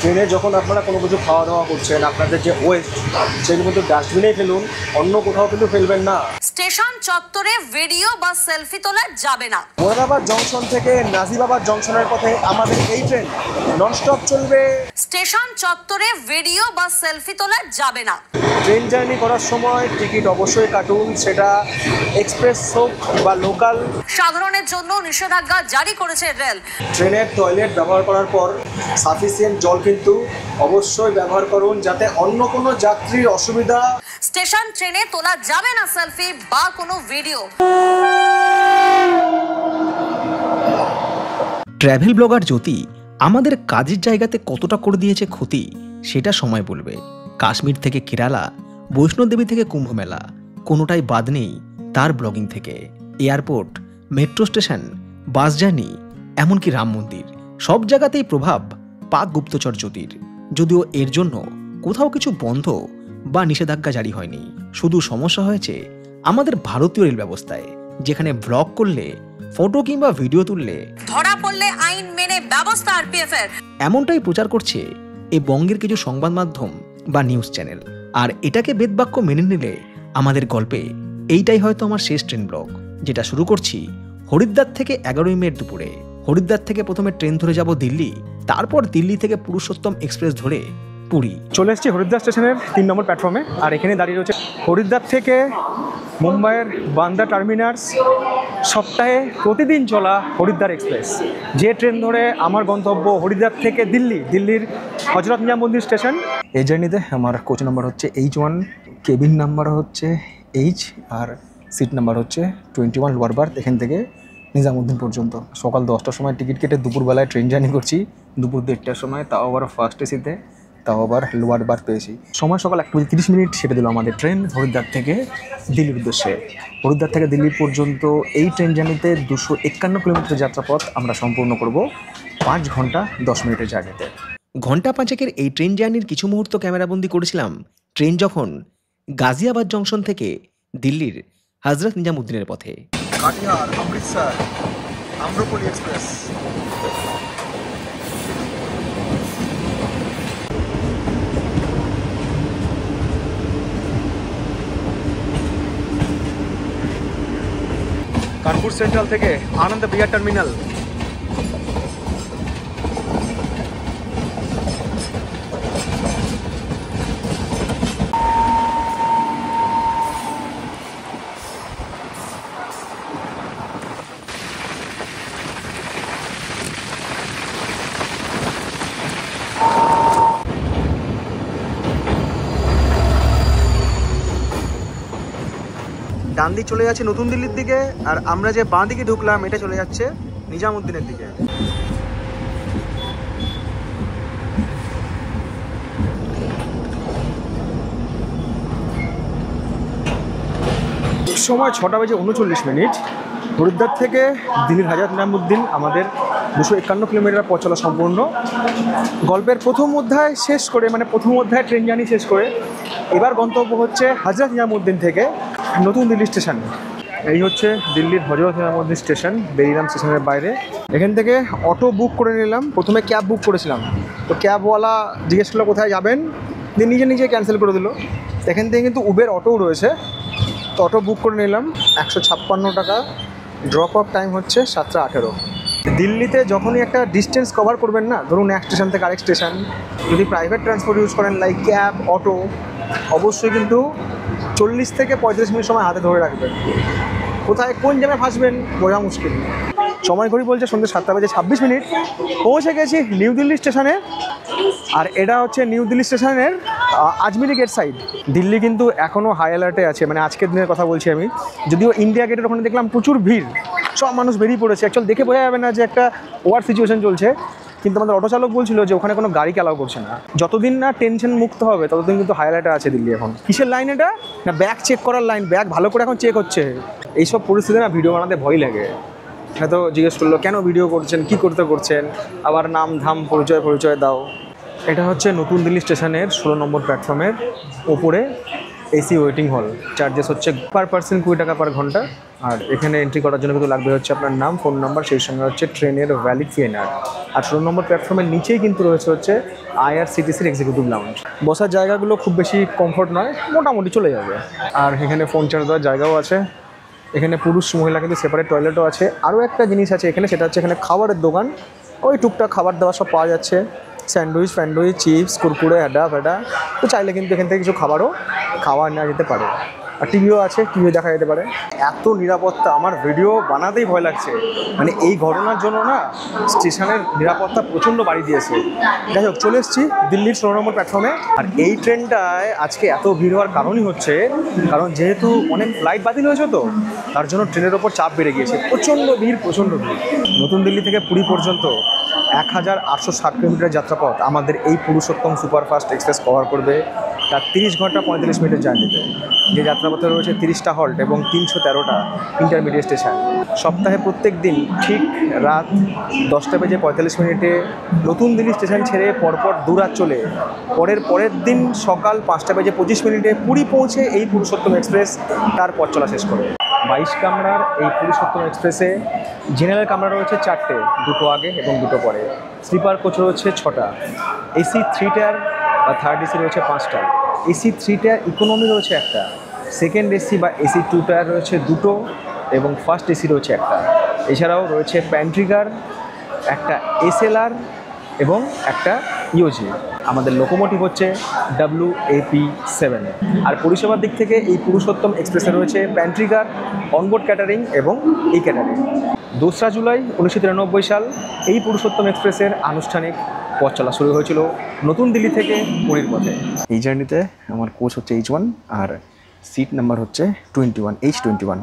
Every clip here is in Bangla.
ট্রেনে যখন আপনারা কোনো কিছু খাওয়া দাওয়া করছেন, আপনাদের যে ওয়েস্ট সেগুলো কিন্তু ডাস্টবিনেই ফেলুন, অন্য কোথাও কিন্তু ফেলবেন না। স্টেশন চত্বরে ভিডিও বা সেলফি তোলা যাবে না। মোরাদাবাদ জংশন থেকে নাজিবাবাদ জংশনের পথে আমাদের এই ট্রেন ননস্টপ চলবে। স্টেশন চত্বরে ভিডিও বা সেলফি তোলা যাবে না। ট্রেন জার্নি করার সময় টিকিট অবশ্যই কাটুন, সেটা এক্সপ্রেস হোক বা লোকাল। সাধারণের জন্য নিষেধাজ্ঞা জারি করেছে রেল। ট্রেনের টয়লেট ব্যবহার করার পর সাফিসিয়েন্ট জল কিন্তু অবশ্যই ব্যবহার করুন, যাতে অন্য কোনো যাত্রীর অসুবিধা। স্টেশন ট্রেনে তোলা যাবে না সেলফি বা কোনো ভিডিও। ট্র্যাভেল ব্লগার জ্যোতি আমাদের কাজের জায়গাতে কতটা করে দিয়েছে ক্ষতি সেটা সময় বলবে। কাশ্মীর থেকে কেরালা, বৈষ্ণোদেবী থেকে কুম্ভমেলা, কোনোটাই বাদ নেই তার ব্লগিং থেকে। Airport, metro station, bus journey, এমনকি রাম মন্দির, সব জায়গাতেই প্রভাব পাক গুপ্তচর জ্যোতির। যদিও এর জন্য কোথাও কিছু বন্ধ বা নিষেধাজ্ঞা জারি হয়নি, শুধু সমস্যা হয়েছে আমাদের ভারতীয় রেল ব্যবস্থায়, যেখানে ব্লগ করলে, ফটো কিংবা ভিডিও তুললে ধরা পড়লে আইন মেনে ব্যবস্থা আরপিএফ এর। এমনটাই প্রচার করছে এই বঙ্গের কিছু সংবাদ মাধ্যম বা নিউজ চ্যানেল। আর এটাকে বেদবাক্য মেনে নিলে আমাদের গল্পে এইটাই হয়তো আমার শেষ ট্রেন ব্লগ, যেটা শুরু করছি হরিদ্বার থেকে 11ই মে দুপুরে। হরিদ্বার থেকে প্রথমে ট্রেন ধরে যাব দিল্লি, তারপর দিল্লি থেকে পুরুষোত্তম এক্সপ্রেস ধরে পুরী। চলে এসেছি হরিদ্বার স্টেশনের 3 নম্বর প্ল্যাটফর্মে, আর এখানে দাঁড়িয়ে রয়েছে হরিদ্বার থেকে মুম্বাইয়ের বান্দ্রা টার্মিনাস সপ্তাহে প্রতিদিন চলা হরিদ্বার এক্সপ্রেস, যে ট্রেন ধরে আমার গন্তব্য হরিদ্বার থেকে দিল্লি, দিল্লির হজরত নিজামুদ্দিন স্টেশন। এই জার্নিতে আমার কোচ নাম্বার হচ্ছে H1, কেবিন নাম্বার হচ্ছে H, আর সিট নাম্বার হচ্ছে 21 লোয়ার বার্থ। এখান থেকে নিজামুদ্দিন পর্যন্ত সকাল 10টার সময় টিকিট কেটে দুপুরবেলায় ট্রেন জার্নি করছি, দুপুর 1টার সময়, তাও আবার ফার্স্ট এসিতে, তাও আবার লোয়ার বার্থ পেয়েছি। সময় সকাল 1:30 সেটা দিল আমাদের ট্রেন হরিদ্বার থেকে দিল্লির উদ্দেশ্যে। হরিদ্বার থেকে দিল্লি পর্যন্ত এই ট্রেন জার্নিতে 251 কিলোমিটার যাত্রাপথ আমরা সম্পূর্ণ করব 5 ঘন্টা 10 মিনিটের জার্নিতে। ঘন্টা 5 এই ট্রেন জার্নির কিছু মুহূর্ত ক্যামেরাবন্দি করেছিলাম ট্রেন যখন গাজিয়াবাদ জংশন থেকে দিল্লির হজরত নিজামুদ্দিনের পথে। কাটিহার, অমৃতসর, আম্রপলি এক্সপ্রেস। কানপুর সেন্ট্রাল থেকে আনন্দ বিহার টার্মিনাল। ডান দিক চলে যাচ্ছে নতুন দিল্লির দিকে, আর আমরা যে বাঁ দিকে ঢুকলাম এটা চলে যাচ্ছে নিজামুদ্দিনের দিকে। সময় 6:39। হরিদ্বার থেকে দিল্লির হজরত নিজামুদ্দিন আমাদের 251 কিলোমিটার পথ চলা সম্পূর্ণ। গল্পের প্রথম অধ্যায় শেষ করে, মানে প্রথম অধ্যায় ট্রেন জার্নি শেষ করে, এবার গন্তব্য হচ্ছে হজরত নিজামুদ্দিন থেকে নতুন দিল্লি স্টেশন। এই হচ্ছে দিল্লির হজরত নিজামুদ্দিন স্টেশন, বেরিলাম স্টেশনের বাইরে। এখান থেকে অটো বুক করে নিলাম, প্রথমে ক্যাব বুক করেছিলাম, তো ক্যাবওয়ালা জিজ্ঞেস করলো কোথায় যাবেন, দিয়ে নিজে নিজে ক্যান্সেল করে দিল। এখান থেকে কিন্তু উবের অটোও রয়েছে, তো অটো বুক করে নিলাম 156 টাকা। ড্রপ অফ টাইম হচ্ছে 7:18। দিল্লিতে যখনই একটা ডিস্টেন্স কভার করবেন না, ধরুন এক স্টেশন থেকে আরেক স্টেশন, যদি প্রাইভেট ট্রান্সপোর্ট ইউজ করেন লাইক ক্যাব, অটো, অবশ্যই কিন্তু 40 থেকে 35 মিনিট সময় হাতে ধরে রাখবেন। কোথায় কোন জ্যামে ফাঁসবেন বোঝা মুশকিল। সময় ঘড়ি বলছে সন্ধ্যে 7:26। পৌঁছে গেছি নিউ দিল্লি স্টেশনে, আর এটা হচ্ছে নিউ দিল্লি স্টেশনের আজমিরি গেট সাইড। দিল্লি কিন্তু এখনও হাই অ্যালার্টে আছে, মানে আজকের দিনের কথা বলছি আমি। যদিও ইন্ডিয়া গেটের ওখানে দেখলাম প্রচুর ভিড়, সব মানুষ বেরিয়ে পড়েছে। অ্যাকচুয়ালি দেখে বোঝা যাবে না যে একটা ওয়ার সিচুয়েশন চলছে, কিন্তু আমাদের অটো চালক বলছিল যে ওখানে কোনো গাড়ি অ্যালাউ করছে না। যতদিন না টেনশন মুক্ত হবে ততদিন কিন্তু হাই অ্যালার্টে আছে দিল্লি এখন। কিসের লাইন এটা? না ব্যাগ চেক করার লাইন। ব্যাগ ভালো করে এখন চেক হচ্ছে। এইসব পরিস্থিতি না ভিডিও বানাতে ভয় লাগে। হয়তো জিজ্ঞেস করলো কেন ভিডিও করছেন, কী করছেন, আবার নাম ধাম পরিচয় দাও। এটা হচ্ছে নতুন দিল্লি স্টেশনের 16 নম্বর প্ল্যাটফর্মের ওপরে। এসি ওয়েটিং হল। চার্জেস হচ্ছে পার পার্সন 20 টাকা পার ঘন্টা। আর এখানে এন্ট্রি করার জন্য কিন্তু লাগবে হচ্ছে আপনার নাম, ফোন নাম্বার, সেই সঙ্গে হচ্ছে ট্রেনের ভ্যালিড পিএনআর। আর 16 নম্বর প্ল্যাটফর্মের নিচেই কিন্তু রয়েছে হচ্ছে আইআরসিটিসির এক্সিকিউটিভ লাউঞ্জ। বসার জায়গাগুলো খুব বেশি কমফোর্ট নয়, মোটামুটি চলে যাবে। আর এখানে ফোন চার্জ দেওয়ার জায়গাও আছে। এখানে পুরুষ মহিলা কিন্তু সেপারেট টয়লেটও আছে। আরও একটা জিনিস আছে এখানে, সেটা হচ্ছে এখানে খাবারের দোকান। ওই টুকটাক খাবার দাবার সব পাওয়া যাচ্ছে, স্যান্ডউইচ ফ্যান্ডউইচ, চিপস, কুরকুরে, হ্যাডা ফ্যাডা। তো চাইলে কিন্তু এখান থেকে কিছু খাবারও খাওয়া নেওয়া যেতে পারে। আর টিভিও আছে, টিভিও দেখা যেতে পারে। এত নিরাপত্তা, আমার ভিডিও বানাতেই ভয় লাগছে। মানে এই ঘটনার জন্য না স্টেশনের নিরাপত্তা প্রচণ্ড বাড়ি দিয়েছে। যাই হোক, চলে এসেছি দিল্লির 16 নম্বর প্ল্যাটফর্মে। আর এই ট্রেনটায় আজকে এত ভিড় হওয়ার কারণই হচ্ছে কারণ যেহেতু অনেক ফ্লাইট বাতিল হয়েছে, তো তার জন্য ট্রেনের ওপর চাপ বেড়ে গিয়েছে। প্রচণ্ড ভিড়, প্রচণ্ড ভিড়। নতুন দিল্লি থেকে পুরী পর্যন্ত 1860 কিলোমিটার যাত্রাপথ আমাদের এই পুরুষোত্তম সুপারফাস্ট এক্সপ্রেস কভার করবে তার 30 ঘন্টা 45 মিনিটের জার্নিতে। যে যাত্রাপথে রয়েছে 30টা হল্ট এবং 313টা ইন্টারমিডিয়েট স্টেশন। সপ্তাহে প্রত্যেক দিন ঠিক রাত 10টা বেজে 45 মিনিটে নতুন দিল্লি স্টেশন ছেড়ে পরপর 2 রাত চলে পরের দিন সকাল 5টা বেজে 25 মিনিটে পুরী পৌঁছে এই পুরুষোত্তম এক্সপ্রেস তার পথ চলা শেষ করে। 22 কামরার এই পুরুষোত্তম এক্সপ্রেসে জেনারেল কামরা রয়েছে 4টে, 2টো আগে এবং 2টো পরে। স্লিপার কোচ রয়েছে 6টা। এসি 3 টায়ার বা থার্ড এসি রয়েছে 5টা। এসি 3 টায়ার ইকোনমি রয়েছে 1টা। সেকেন্ড এসি বা এসি 2 টায়ার রয়েছে 2টো এবং ফার্স্ট এসি রয়েছে 1টা। এছাড়াও রয়েছে প্যান্ট্রিগার, একটা এসএলআর এবং একটা ইওজি। আমাদের লোকোমোটিভ হচ্ছে WAP7। আর পরিষেবার দিক থেকে এই পুরুষোত্তম এক্সপ্রেসে রয়েছে প্যান্ট্রিগার, অনবোর্ড ক্যাটারিং এবং এই ক্যাটারিং। 2রা জুলাই 1993 সাল এই পুরুষোত্তম এক্সপ্রেসের আনুষ্ঠানিক পথ চলা শুরু হয়েছিল নতুন দিল্লি থেকে পুরীর পথে। এই জার্নিতে আমার কোচ হচ্ছে H1 আর সিট নাম্বার হচ্ছে 21 H21।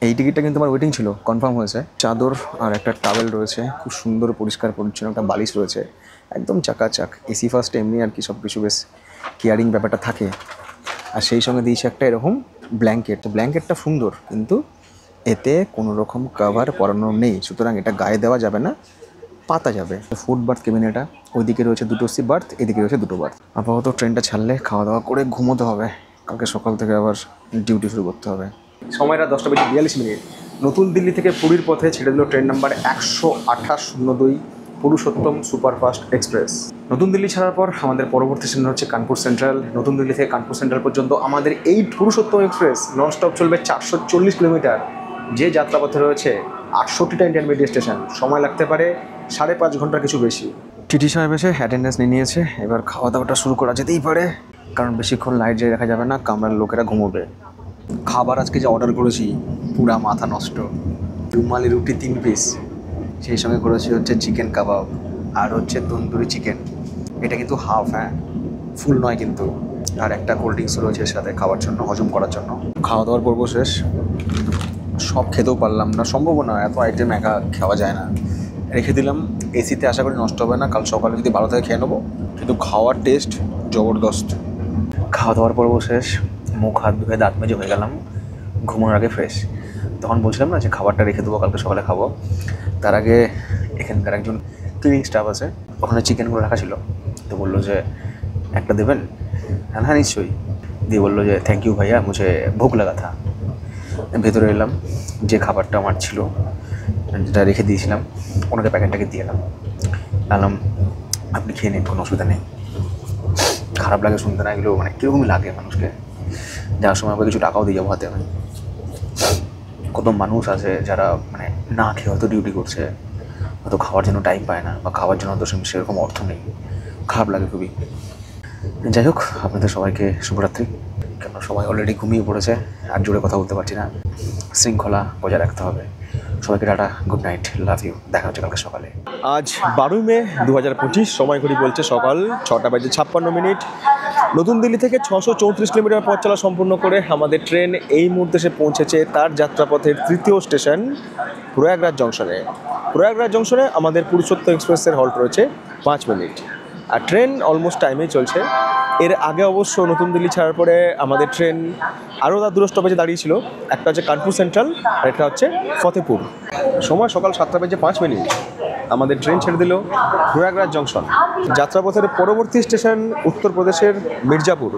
এই টিকিটটা কিন্তু আমার ওয়েটিং ছিল, কনফার্ম হয়েছে। চাদর আর একটা টাওয়েল রয়েছে, খুব সুন্দর পরিষ্কার পরিচ্ছন্ন একটা বালিশ রয়েছে, একদম চাকাচাক। এসি ফার্স্ট এমনি আর কি সব কিছু বেশ কেয়ারিং ব্যাপারটা থাকে। আর সেই সঙ্গে দিয়েছে একটা এরকম ব্ল্যাঙ্কেট। তো ব্ল্যাঙ্কেটটা সুন্দর, কিন্তু এতে কোনো রকম কভার পরানো নেই, সুতরাং এটা গায়ে দেওয়া যাবে না, পাতা যাবে। ফুড বার্থ কেবিন এটা। ওইদিকে রয়েছে 2টো সি বার্থ, এদিকে রয়েছে 2টো বার্থ। আপাতত ট্রেনটা ছাড়লে খাওয়া দাওয়া করে ঘুমোতে হবে, কালকে সকাল থেকে আবার ডিউটি শুরু করতে হবে। সময় রাত 10টা বেজে 42 মিনিট। নতুন দিল্লি থেকে পুরীর পথে ছেড়ে দিল train number 12802 Purushottam superfast express. নতুন দিল্লি ছাড়ার পর আমাদের পরবর্তী স্টেশন হচ্ছে কানপুর সেন্ট্রাল। নতুন দিল্লি থেকে কানপুর সেন্ট্রাল পর্যন্ত আমাদের এই পুরুষোত্তম এক্সপ্রেস ননস্টপ চলবে 440 কিলোমিটার। যে যাত্রাপথে রয়েছে 68টা ইন্টারমিডিয়েট স্টেশন। সময় লাগতে পারে 5.5 ঘন্টার কিছু বেশি। টিটি সাহেব এসে অ্যাটেন্ডেন্স নিয়ে নিয়েছে। এবার খাওয়া দাওয়াটা শুরু করা যেতেই পারে, কারণ বেশিক্ষণ লাইট জ্বালিয়ে রাখা যাবে না, কামরার লোকেরা ঘুমোবে। খাবার আজকে যে অর্ডার করেছি পুরা মাথা নষ্ট। রুমালি রুটি 3 পিস, সেই সঙ্গে করেছি হচ্ছে চিকেন কাবাব আর হচ্ছে তন্দুরি চিকেন। এটা কিন্তু হাফ, হ্যাঁ, ফুল নয় কিন্তু। আর একটা কোল্ড ড্রিঙ্কসও রয়েছে এর সাথে খাওয়ার জন্য, হজম করার জন্য। খাওয়া দাওয়ার পর্ব শেষ। সব খেতেও পারলাম না, সম্ভব না, এত আইটেম একা খাওয়া যায় না। রেখে দিলাম এসিতে, আশা করি নষ্ট হবে না। কাল সকালে যদি ভালো থাকে খেয়ে নেবো, কিন্তু খাওয়ার টেস্ট জবরদস্ত। খাওয়া দাওয়ার পর্ব শেষ, মুখ হাত ধুয়ে দাঁত মেজে হয়ে গেলাম, ঘুমানোর আগে ফ্রেশ। তখন বলছিলাম না যে খাবারটা রেখে দেবো, কালকে সকালে খাবো। তার আগে এখানকার একজন ক্লিনিং স্টাফ আছে, ওখানে চিকেনগুলো রাখা ছিল। তো বললো যে একটা দেবেন? হ্যাঁ নিশ্চয়ই। দিয়ে বললো যে থ্যাংক ইউ ভাইয়া, মুঝে ভুক লাগা থা। ভেতরে এলাম, যে খাবারটা আমার ছিল, যেটা রেখে দিয়েছিলাম, ওনাকে প্যাকেটটাকে দিয়ে এলাম। বললাম আপনি খেয়ে নিন, কোনো অসুবিধা নেই। খারাপ লাগে শুনতে না, এগুলো মানে কীরকমই লাগে মানুষকে। যাওয়ার সময় আমাকে কিছু টাকাও দিয়ে যাবো হাতে। আমি কত মানুষ আছে যারা মানে না খেয়ে হয়তো ডিউটি করছে, হয়তো খাওয়ার জন্য টাইম পায় না, বা খাওয়ার জন্য তো সেরকম অর্থ নেই। খারাপ লাগে খুবই। যাই হোক, আপনাদের সবাইকে শুভরাত্রি। কেন সবাই অলরেডি ঘুমিয়ে পড়েছে, আর জোরে কথা বলতে পারছি না। শৃঙ্খলা বজায় রাখতে হবে। সবাইকে tata, good night, love you. দেখা হচ্ছে কালকে সকালে। আজ 12 মে 2025, সময় ঘড়ি বলছে সকাল 6টা বেজে 56 মিনিট। নতুন দিল্লি থেকে 634 কিলোমিটার পথ চলা সম্পূর্ণ করে আমাদের ট্রেন এই মুহূর্তে এসে পৌঁছেছে তার যাত্রাপথের 3য় স্টেশন প্রয়াগরাজ জংশনে। প্রয়াগরাজ জংশনে আমাদের পুরুষোত্তম এক্সপ্রেসের হল্ট রয়েছে 5 মিনিট। আর ট্রেন অলমোস্ট টাইমেই চলছে। এর আগে অবশ্য নতুন দিল্লি ছাড়ার পরে আমাদের ট্রেন আরও তার 2 স্টপেজে দাঁড়িয়েছিল। একটা হচ্ছে কানপুর সেন্ট্রাল আর একটা হচ্ছে ফতেপুর। সময় সকাল 7টা বেজে 5 মিনিট। আমাদের ট্রেন ছেড়ে দিল প্রয়াগরাজ জংশন। যাত্রাপথের পরবর্তী স্টেশন উত্তরপ্রদেশের মির্জাপুর।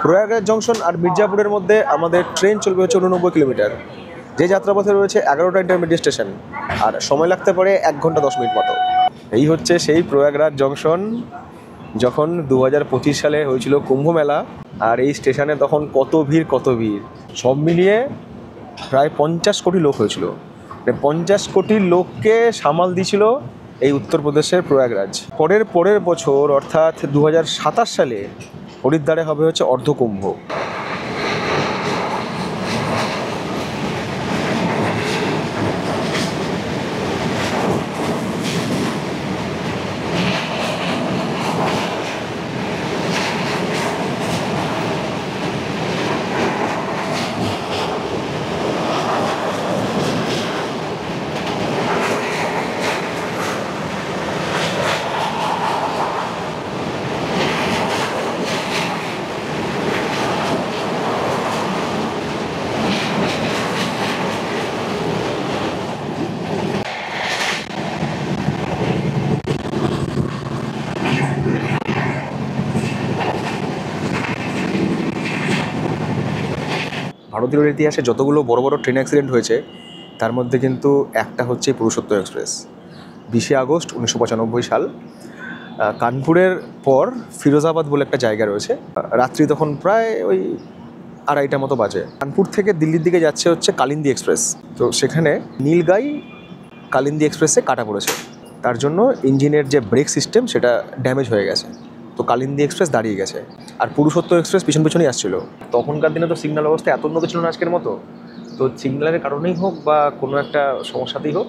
প্রয়াগরাজ জংশন আর মির্জাপুরের মধ্যে আমাদের ট্রেন চলবে হচ্ছে 89 কিলোমিটার। যে যাত্রাপথে রয়েছে 11টা ইন্টারমিডিয়েট স্টেশন, আর সময় লাগতে পারে 1 ঘন্টা 10 মিনিট মতো। এই হচ্ছে সেই প্রয়াগরাজ জংশন, যখন 2025 সালে হয়েছিল কুম্ভ মেলা। আর এই স্টেশনে তখন কত ভিড়, সব মিলিয়ে প্রায় 50 কোটি লোক হয়েছিল। 50 কোটি লোককে সামাল দিয়েছিল এই উত্তরপ্রদেশের প্রয়াগরাজ। পরের বছর অর্থাৎ 2027 সালে হরিদ্বারে হবে হচ্ছে অর্ধকুম্ভ। ভারতীয় রেল ইতিহাসে যতগুলো বড় বড় ট্রেন অ্যাক্সিডেন্ট হয়েছে তার মধ্যে কিন্তু একটা হচ্ছে পুরুষোত্তম এক্সপ্রেস। 20 আগস্ট 1995 সাল, কানপুরের পর ফিরোজাবাদ বলে একটা জায়গা রয়েছে। রাত্রি তখন প্রায় ওই 2:30 মতো বাজে। কানপুর থেকে দিল্লির দিকে যাচ্ছে হচ্ছে কালিন্দী এক্সপ্রেস। তো সেখানে নীলগাই কালিন্দী এক্সপ্রেসে কাটা পড়েছে, তার জন্য ইঞ্জিনের যে ব্রেক সিস্টেম সেটা ড্যামেজ হয়ে গেছে। তো কালিন্দী এক্সপ্রেস দাঁড়িয়ে গেছে, আর পুরুষোত্তম এক্সপ্রেস পিছনেই আসছিল। তখনকার দিনে তো সিগন্যাল ব্যবস্থা এত উন্নত ছিল না আজকের মতো। তো সিগন্যালের কারণেই হোক বা কোনো একটা সমস্যাতেই হোক,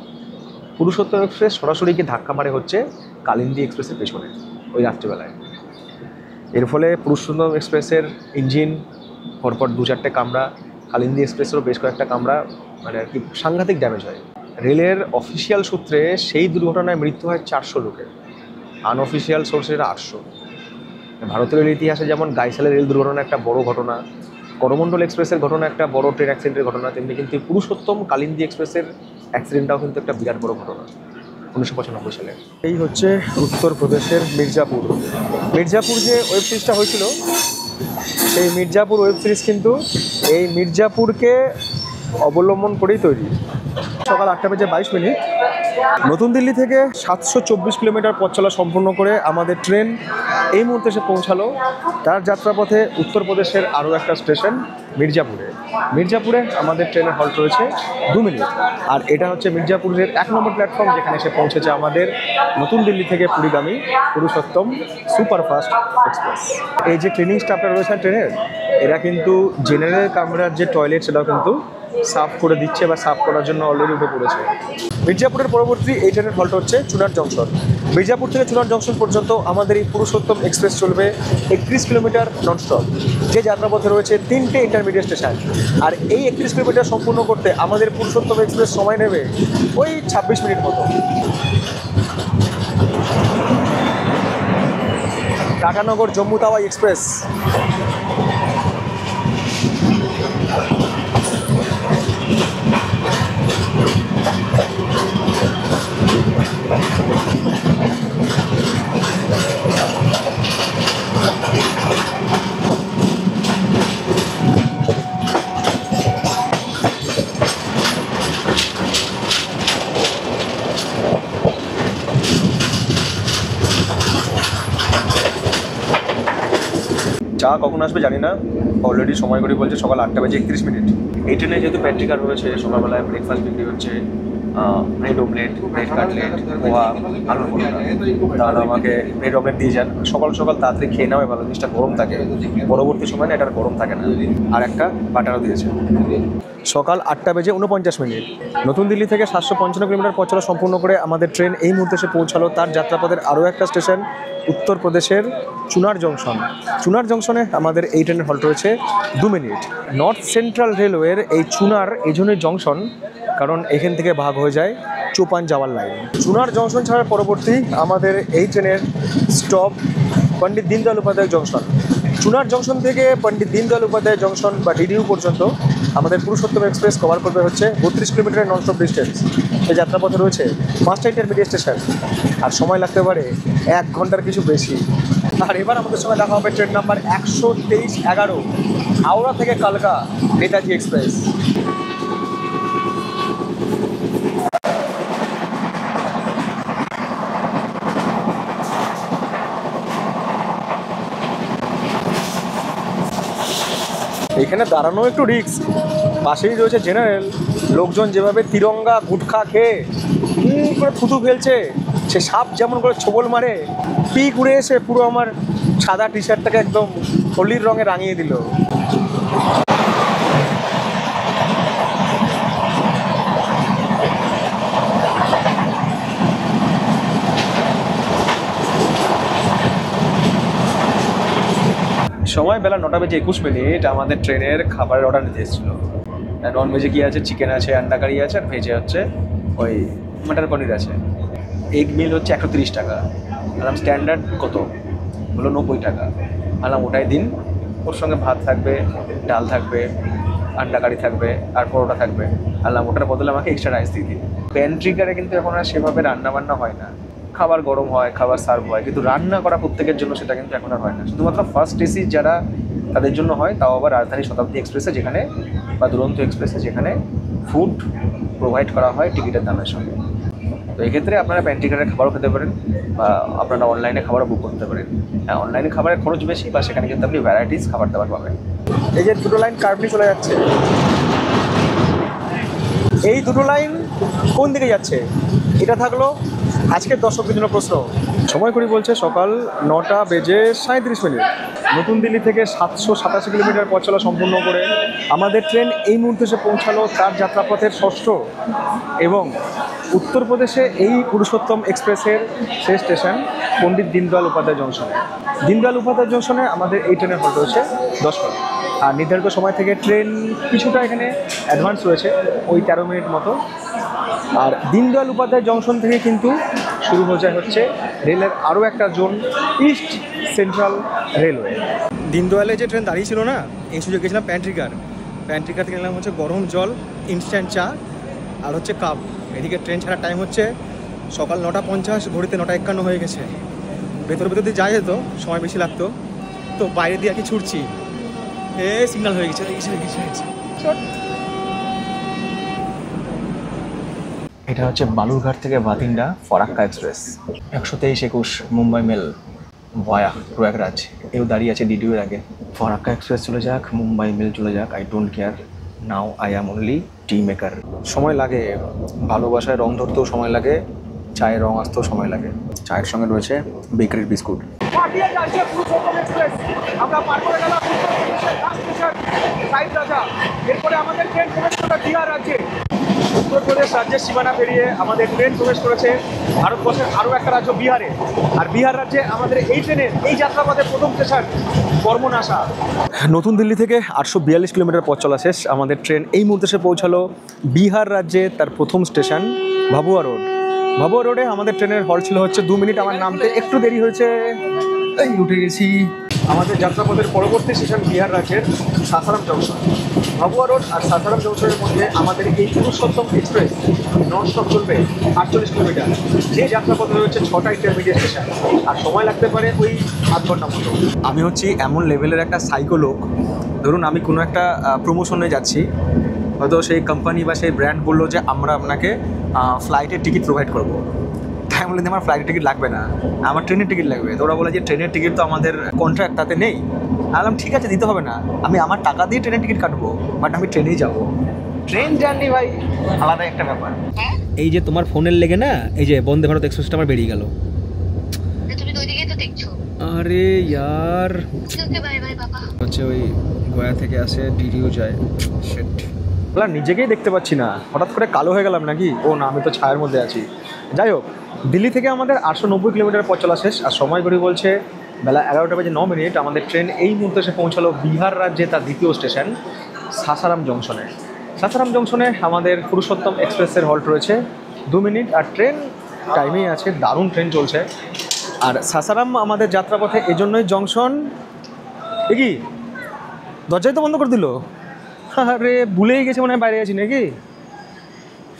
পুরুষোত্তম এক্সপ্রেস সরাসরি গিয়ে ধাক্কা মারে হচ্ছে কালিন্দী এক্সপ্রেসের পেছনে ওই রাত্রিবেলায়। এর ফলে পুরুষোত্তম এক্সপ্রেসের ইঞ্জিন পরপর 2-4টে কামরা, কালিন্দী এক্সপ্রেসেরও বেশ কয়েকটা কামরা, মানে আর কি সাংঘাতিক ড্যামেজ হয়। রেলের অফিসিয়াল সূত্রে সেই দুর্ঘটনায় মৃত্যু হয় 400 লোকের, আনঅফিসিয়াল সোর্সের 800। ভারতের রেল ইতিহাসে যেমন গাইসালের রেল দুর্ঘটনা একটা বড় ঘটনা, করমণ্ডল এক্সপ্রেসের ঘটনা একটা বড় ট্রেন অ্যাক্সিডেন্টের ঘটনা, তেমনি কিন্তু পুরুষোত্তম কালিন্দী এক্সপ্রেসের অ্যাক্সিডেন্টটাও কিন্তু একটা বিরাট বড় ঘটনা 1995 সালে। এই হচ্ছে উত্তরপ্রদেশের মির্জাপুর। মির্জাপুর যে ওয়েব সিরিজটা হয়েছিল, সেই মির্জাপুর ওয়েব সিরিজ কিন্তু এই মির্জাপুরকে অবলম্বন করেই তৈরি। সকাল 8:22। নতুন দিল্লি থেকে 724 কিলোমিটার পথ চলা সম্পূর্ণ করে আমাদের ট্রেন এই মুহূর্তে এসে পৌঁছালো তার যাত্রাপথে উত্তরপ্রদেশের আরও একটা স্টেশন মির্জাপুরে আমাদের ট্রেনের হল্ট রয়েছে 2 মিনিট। আর এটা হচ্ছে মির্জাপুরের 1 নম্বর প্ল্যাটফর্ম, যেখানে এসে পৌঁছেছে আমাদের নতুন দিল্লি থেকে পুরীগামী পুরুষোত্তম সুপারফাস্ট এক্সপ্রেস। এই যে ট্রেনিং স্টাফটা রয়েছে ট্রেনের, এরা কিন্তু জেনারেল কামরার যে টয়লেট সেটাও কিন্তু সাফ করে দিচ্ছে বা সাফ করার জন্য অলরেডি উঠে পড়েছে। মির্জাপুরের পরবর্তী এই ট্রেনের হল্ট হচ্ছে চুনার জংশন। মির্জাপুর থেকে চুনার জংশন পর্যন্ত আমাদের এই পুরুষোত্তম এক্সপ্রেস চলবে 31 কিলোমিটার ননস্টপ, যে যাত্রাপথে রয়েছে 3টে ইন্টারমিডিয়েট স্টেশন। আর এই 31 কিলোমিটার সম্পূর্ণ করতে আমাদের পুরুষোত্তম এক্সপ্রেস সময় নেবে ওই 26 মিনিট মতো। টাটানগর জম্মু তাওয়াই এক্সপ্রেস। চা কখন আসবে জানি না, অলরেডি সময় করে বলছে সকাল 8:31। এই ট্রেনে যেহেতু প্যান্ট্রিকার রয়েছে, সকালবেলায় ব্রেকফাস্ট বিক্রি হচ্ছে ব্রেড অমলেট, ব্রেড কাটলেট, পোহা, আলুর পরোটা। তাহলে আমাকে ব্রেড অমলেট দিয়ে যান। সকাল সকাল তাড়াতাড়ি খেয়ে নেওয়াই ভালো, জিনিসটা গরম থাকে, পরবর্তী সময় না এটা গরম থাকে না। আর একটা বাটারও দিয়েছে। সকাল 8:49। নতুন দিল্লি থেকে 755 কিলোমিটার পথ চলা সম্পূর্ণ করে আমাদের ট্রেন এই মুহূর্তে এসে পৌঁছালো তার যাত্রাপথের আরও একটা স্টেশন উত্তরপ্রদেশের চুনার জংশন। চুনার জংশনে আমাদের এই ট্রেনের হল্ট রয়েছে 2 মিনিট। নর্থ সেন্ট্রাল রেলওয়ের এই চুনার এই জন্যই জংশন, কারণ এখান থেকে ভাগ হয়ে যায় চোপান যাওয়ার লাইন। চুনার জংশন ছাড়ার পরবর্তী আমাদের এই ট্রেনের stop Pandit Deendayal Upadhyay junction. Chunar junction থেকে পণ্ডিত দীনদয়াল উপাধ্যায় জংশন বা ডিডিইউ পর্যন্ত আমাদের পুরুষোত্তম এক্সপ্রেস কভার করবে হচ্ছে 32 কিলোমিটারের ননস্টপ ডিস্টেন্স। এই যাত্রাপথে রয়েছে 5টা ইন্টারমিডিয়েট স্টেশন, আর সময় লাগতে পারে 1 ঘন্টার কিছু বেশি। আর এবার আমাদের সঙ্গে দেখা হবে ট্রেন নাম্বার 123-11 হাওড়া থেকে কালকা নেতাজি এক্সপ্রেস। এখানে দাঁড়ানো একটু রিস্ক, পাশেই রয়েছে জেনারেল। লোকজন যেভাবে তিরঙ্গা গুটখা খেয়ে করে থুতু ফেলছে, সে সাপ যেমন করে ছোবল মারে, পিক উড়ে এসে পুরো আমার সাদা টি শার্টটাকে একদম হোলির রঙে রাঙিয়ে দিল। সময় বেলা 9:21। আমাদের ট্রেনের খাবারের অর্ডার নিতে এসেছিলো। নন ভেজে কী আছে, চিকেন আছে, আন্ডা কারি আছে, আর ভেজে হচ্ছে ওই মাটার পনির আছে। এগ মিল হচ্ছে 130 টাকা। আলাম স্ট্যান্ডার্ড কত হলো 90 টাকা। আলাম ওটাই দিন, ওর সঙ্গে ভাত থাকবে, ডাল থাকবে, আন্ডা কারি থাকবে, আর পরোটা থাকবে। আলাম ওটার বদলে আমাকে এক্সট্রা রাইস দিয়ে দিন। প্যান্ট্রিকারে কিন্তু এখন আর সেভাবে রান্নাবান্না হয় না, খাবার গরম হয়, খাবার সার্ভ হয়, কিন্তু রান্না করা প্রত্যেকের জন্য সেটা কিন্তু এখন আর হয় না। শুধুমাত্র ফার্স্ট এসি যারা তাদের জন্য হয়, তাও আবার রাজধানী শতাব্দী এক্সপ্রেসে যেখানে, বা দুরন্ত এক্সপ্রেসে যেখানে ফুড প্রোভাইড করা হয় টিকিটের দামের সঙ্গে। তো এক্ষেত্রে আপনারা প্যান্ট্রিকারের খাবারও খেতে পারেন, বা আপনারা অনলাইনে খাবারও বুক করতে পারেন। হ্যাঁ, অনলাইনে খাবারের খরচ বেশি, বা সেখানে কিন্তু আপনি ভ্যারাইটিস খাবার দাবার পাবেন। এই যে দুটো লাইন কার্ভলি চলে যাচ্ছে, এই দুটো লাইন কোন দিকে যাচ্ছে, এটা থাকলো আজকের দর্শকদের জন্য প্রশ্ন। সময় করি বলছে সকাল 9:37। নতুন দিল্লি থেকে 787 কিলোমিটার পথ চলা সম্পূর্ণ করে আমাদের ট্রেন এই মুহূর্তে এসে পৌঁছালো তার যাত্রাপথের 6ষ্ঠ এবং উত্তরপ্রদেশে এই পুরুষোত্তম এক্সপ্রেসের শেষ স্টেশন পণ্ডিত দীনদয়াল উপাধ্যায় জংশনে। দীনদয়াল উপাধ্যায় জংশনে আমাদের এই ট্রেনের হল্ট রয়েছে 10 মিনিট, আর নির্ধারিত সময় থেকে ট্রেন কিছুটা এখানে অ্যাডভান্স রয়েছে, ওই 13 মিনিট মতো। আর দীনদয়াল উপাধ্যায় জংশন থেকে কিন্তু শুরু হয়ে যায় হচ্ছে রেলের আরও একটা জোন, ইস্ট সেন্ট্রাল রেলওয়ে। দীনদয়ালে যে ট্রেন দাঁড়িয়ে ছিল না, এই সুযোগ গেছিলাম প্যান্ট্রিকার থেকে নিলাম হচ্ছে গরম জল, ইনস্ট্যান্ট চা, আর হচ্ছে কাপ। এদিকে ট্রেন ছাড়ার টাইম হচ্ছে সকাল 9:50, ঘড়িতে 9:51 হয়ে গেছে। ভেতর দিয়ে যাওয়া যেত, সময় বেশি লাগতো, তো বাইরে দিয়ে আর কি ছুটছি। সিগন্যাল হয়ে গেছে, এটা হচ্ছে বালুরঘাট থেকে বাতিন্ডা ফরাক্কা এক্সপ্রেস 123-21 মুম্বাই মেল ভয়া প্রয়াগরাজ। এও দাঁড়িয়ে আছে ডিডিওর আগে। ফরাক্কা এক্সপ্রেস চলে যাক, মুম্বাই মেল চলে যাক, I don't care, now I am only T maker. সময় লাগে, ভালোবাসায় রং ধরতেও সময় লাগে, চায়ের রং আসতেও সময় লাগে। চায়ের সঙ্গে রয়েছে বেকারির বিস্কুট। আমরা পার করে গেলাম এরপরে আমাদের ট্রেন প্রবেশ করলো বিহার রাজ্যে। উত্তরপ্রদেশ রাজ্যের সীমানা পেরিয়ে আমাদের ট্রেন প্রবেশ করেছে ভারতবর্ষের আরও একটা রাজ্য বিহারে। আর বিহার রাজ্যে আমাদের এই ট্রেনের এই যাত্রাপথে প্রথম স্টেশন বর্মনাশা। নতুন দিল্লি থেকে 842 কিলোমিটার পথ চলা শেষ। আমাদের ট্রেন এই মুহূর্তে এসে পৌঁছালো বিহার রাজ্যে তার প্রথম স্টেশন ভাবুয়া রোড। ভাবুয়া রোডে আমাদের ট্রেনের হল্ট ছিল হচ্ছে 2 মিনিট। আমার নামতে একটু দেরি হয়েছে, এই উঠে গেছি। আমাদের যাত্রাপথের পরবর্তী স্টেশন বিহার রাজ্যের সাসারাম জংশন। ভাবুয়া রোড আর সাসারাম জংশনের মধ্যে আমাদের এই পুরুষোত্তম এক্সপ্রেস নন স্টপ চলবে 48 কিলোমিটার। যে যাত্রাপথে রয়েছে 6টা ইন্টারমিডিয়েট স্টেশন, আর সময় লাগতে পারে ওই 8 ঘন্টা মতো। আমি হচ্ছি এমন লেভেলের একটা সাইকো লোক, ধরুন আমি কোনো একটা প্রমোশনে যাচ্ছি, হয়তো সেই কোম্পানি বা সেই ব্র্যান্ড বললো যে আমরা আপনাকে ফ্লাইটের টিকিট প্রোভাইড করবো। তাই বলে আমার ফ্লাইটের টিকিট লাগবে না, আমার ট্রেনের টিকিট লাগবে। তো ওরা বলে যে ট্রেনের টিকিট তো আমাদের কন্ট্রাক্ট তাতে নেই। বললাম ঠিক আছে, দিতে হবে না, আমি আমার টাকা দিয়ে ট্রেনের টিকিট কাটবো, বাট আমি ট্রেনেই যাবো। ট্রেন জার্নি ভাই আলাদা একটা ব্যাপার। এই যে তোমার ফোনের লেগে না, এই যে বন্দে ভারত এক্সপ্রেসটা আমার বেরিয়ে গেল। তুমি তো ওইদিকেই তো দেখছো। আরে ইয়ার, বাই বাই বাবা। হচ্ছে ওই গয়া থেকে আসে ডিডিও যায়। শিট, বললাম নিজেকেই দেখতে পাচ্ছি না, হঠাৎ করে কালো হয়ে গেলাম নাকি? ও না, আমি তো ছায়ার মধ্যে আছি। যাই হোক, দিল্লি থেকে আমাদের 890 কিলোমিটার পথ চলা শেষ। আর সময় ঘড়ি বলছে বেলা 11:09। আমাদের ট্রেন এই মুহূর্তে এসে পৌঁছালো বিহার রাজ্যে তার দ্বিতীয় স্টেশন সাসারাম জংশনে। সাসারাম জংশনে আমাদের পুরুষোত্তম এক্সপ্রেসের হল্ট রয়েছে 2 মিনিট, আর ট্রেন টাইমেই আছে, দারুণ ট্রেন চলছে। আর সাসারাম আমাদের যাত্রাপথে এজন্যই জংশন। এ কি দরজাই তো বন্ধ করে দিল? আরে ভুলেই গেছে মনে হয় বাইরে আছি নাকি।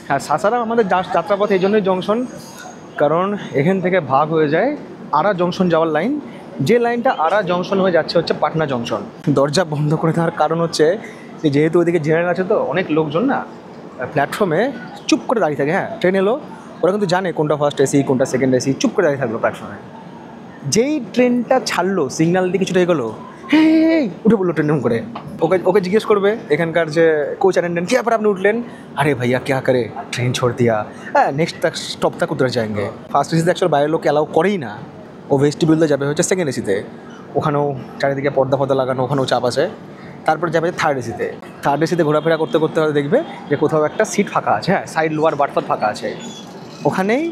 হ্যাঁ, সাসারাম আমাদের যাত্রাপথ এই জন্যই জংশন, কারণ এখান থেকে ভাগ হয়ে যায় আরা জংশন যাওয়ার লাইন, যে লাইনটা আরা জংশন হয়ে যাচ্ছে হচ্ছে পাটনা জংশন। দরজা বন্ধ করে দেওয়ার কারণ হচ্ছে যেহেতু ওইদিকে জেনারেল আছে, তো অনেক লোকজন না প্ল্যাটফর্মে চুপ করে দাঁড়িয়ে থাকে। হ্যাঁ, ট্রেন এলো, ওরা কিন্তু জানে কোনটা ফার্স্ট এসি কোনটা সেকেন্ড এসি, চুপ করে দাঁড়িয়ে থাকলো প্ল্যাটফর্মে। যেই ট্রেনটা ছাড়লো, সিগন্যাল দিয়ে কিছুটা এগোলো, হ্যাঁ উঠে পড়লো ট্রেন করে। ওকে জিজ্ঞেস করবে এখানকার যে কোচ অ্যাটেন্ডেন্ট, কি ব্যাপার আপনি উঠলেন? আরে ভাইয়া क्या करे, ট্রেন छोड़ दिया, হ্যাঁ নেক্সট तक স্টপ तक उतर जाएंगे। ফার্স্ট এসিতে অ্যাকচুয়ালি বাইরের লোক অ্যালাউ করেই না, ও ভেস্টিবিউলে যাবে হচ্ছে সেকেন্ড এসিতে, ওখানেও চারিদিকে পর্দা ফর্দা লাগানো, ওখানেও চাপ আছে। তারপরে যাবে থার্ড এসিতে। থার্ড এসিতে ঘোরাফেরা করতে করতে হয়তো দেখবে যে কোথাও একটা সিট ফাঁকা আছে, হ্যাঁ সাইড লোয়ার বার্থ ফাঁকা আছে, ওখানেই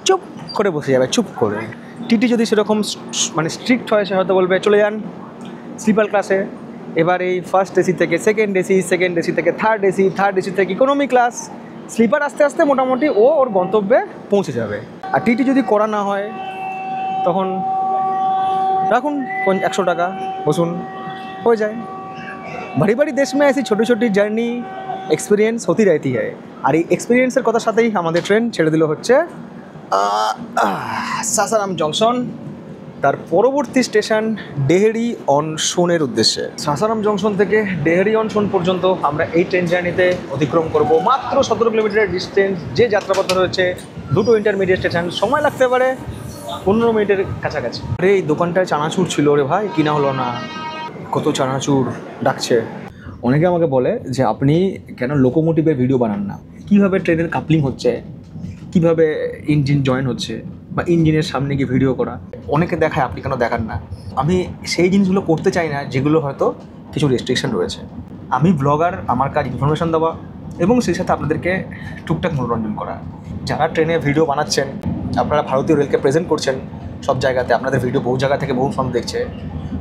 চুপ করে বসে যাবে, চুপ করে। টিটি যদি সেরকম মানে স্ট্রিক্ট হয়, সে হয়তো বলবে চলে যান স্লিপার ক্লাসে। এবার এই ফার্স্ট এসি থেকে সেকেন্ড এসি, সেকেন্ড এসি থেকে থার্ড এসি, থার্ড এসি থেকে ইকোনমি ক্লাস, স্লিপার আস্তে আস্তে মোটামুটি ওর গন্তব্যে পৌঁছে যাবে। আর টিটি যদি করা না হয় তখন রাখুন 100 টাকা, বসুন, হয়ে যায়। बड़ी बड़ी देश में ऐसी छोटी छोटी জার্নি এক্সপিরিয়েন্স হতে रहती है। আর এই এক্সপিরিয়েন্সের কথার সাথেই আমাদের ট্রেন ছেড়ে দিল হচ্ছে সাসারাম জংশন, তার পরবর্তী স্টেশন ডেহরি অন সোনের উদ্দেশ্যে। সাসারাম জংশন থেকে ডেহরি অন সোন পর্যন্ত আমরা এই ট্রেন জার্নিতে অতিক্রম করব মাত্র 17 কিলোমিটারের ডিস্টেন্স। যে যাত্রাপথ রয়েছে দুটো ইন্টারমিডিয়েট স্টেশন, সময় লাগতে পারে 15 মিনিটের কাছাকাছি। আরে এই দোকানটায় চানাচুর ছিল রে ভাই, কিনা হলো না, কত চানাচুর ডাকছে। অনেকে আমাকে বলে যে আপনি কেন লোকোমোটিভের ভিডিও বানান না, কীভাবে ট্রেনের কাপলিং হচ্ছে, কীভাবে ইঞ্জিন জয়েন হচ্ছে, বা ইঞ্জিনের সামনে গিয়ে ভিডিও করা। অনেকে দেখায়, আপনি কেন দেখান না? আমি সেই জিনিসগুলো করতে চাই না যেগুলো হয়তো কিছু রেস্ট্রিকশন রয়েছে। আমি ব্লগার, আমার কাজ ইনফরমেশন দেওয়া এবং সেই সাথে আপনাদেরকে টুকটাক মনোরঞ্জন করা। যারা ট্রেনে ভিডিও বানাচ্ছেন, আপনারা ভারতীয় রেলকে প্রেজেন্ট করছেন সব জায়গাতে, আপনাদের ভিডিও বহু জায়গা থেকে বহু মানুষ দেখছে।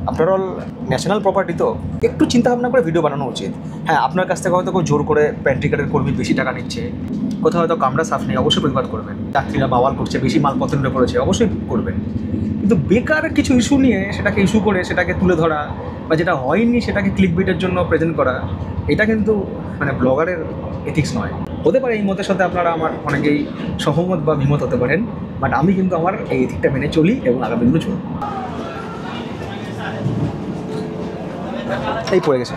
আফটার অল ন্যাশনাল প্রপার্টি, তো একটু চিন্তা ভাবনা করে ভিডিও বানানো উচিত। হ্যাঁ, আপনার কাছ থেকে হয়তো কেউ জোর করে প্যান্ট্রি কার্ডের কর্মী বেশি টাকা নিচ্ছে, কোথাও হয়তো কামরা সাফ নেই, অবশ্যই প্রতিবাদ করবেন। যাত্রীরা বাওয়াল করছে, বেশি মালপত্র নিয়ে পড়েছে, অবশ্যই করবেন। কিন্তু বেকার কিছু ইস্যু নিয়ে সেটাকে ইস্যু করে সেটাকে তুলে ধরা, বা যেটা হয়নি সেটাকে ক্লিক বিটের জন্য প্রেজেন্ট করা, এটা কিন্তু মানে ব্লগারের এথিক্স নয়। হতে পারে এই মতের সাথে আপনারা আমার অনেকেই সহমত বা বিমত হতে পারেন, বাট আমি কিন্তু আমার এই এথিকটা মেনে চলি এবং আগামী দিনও চলব। এই পড়ে গেছে,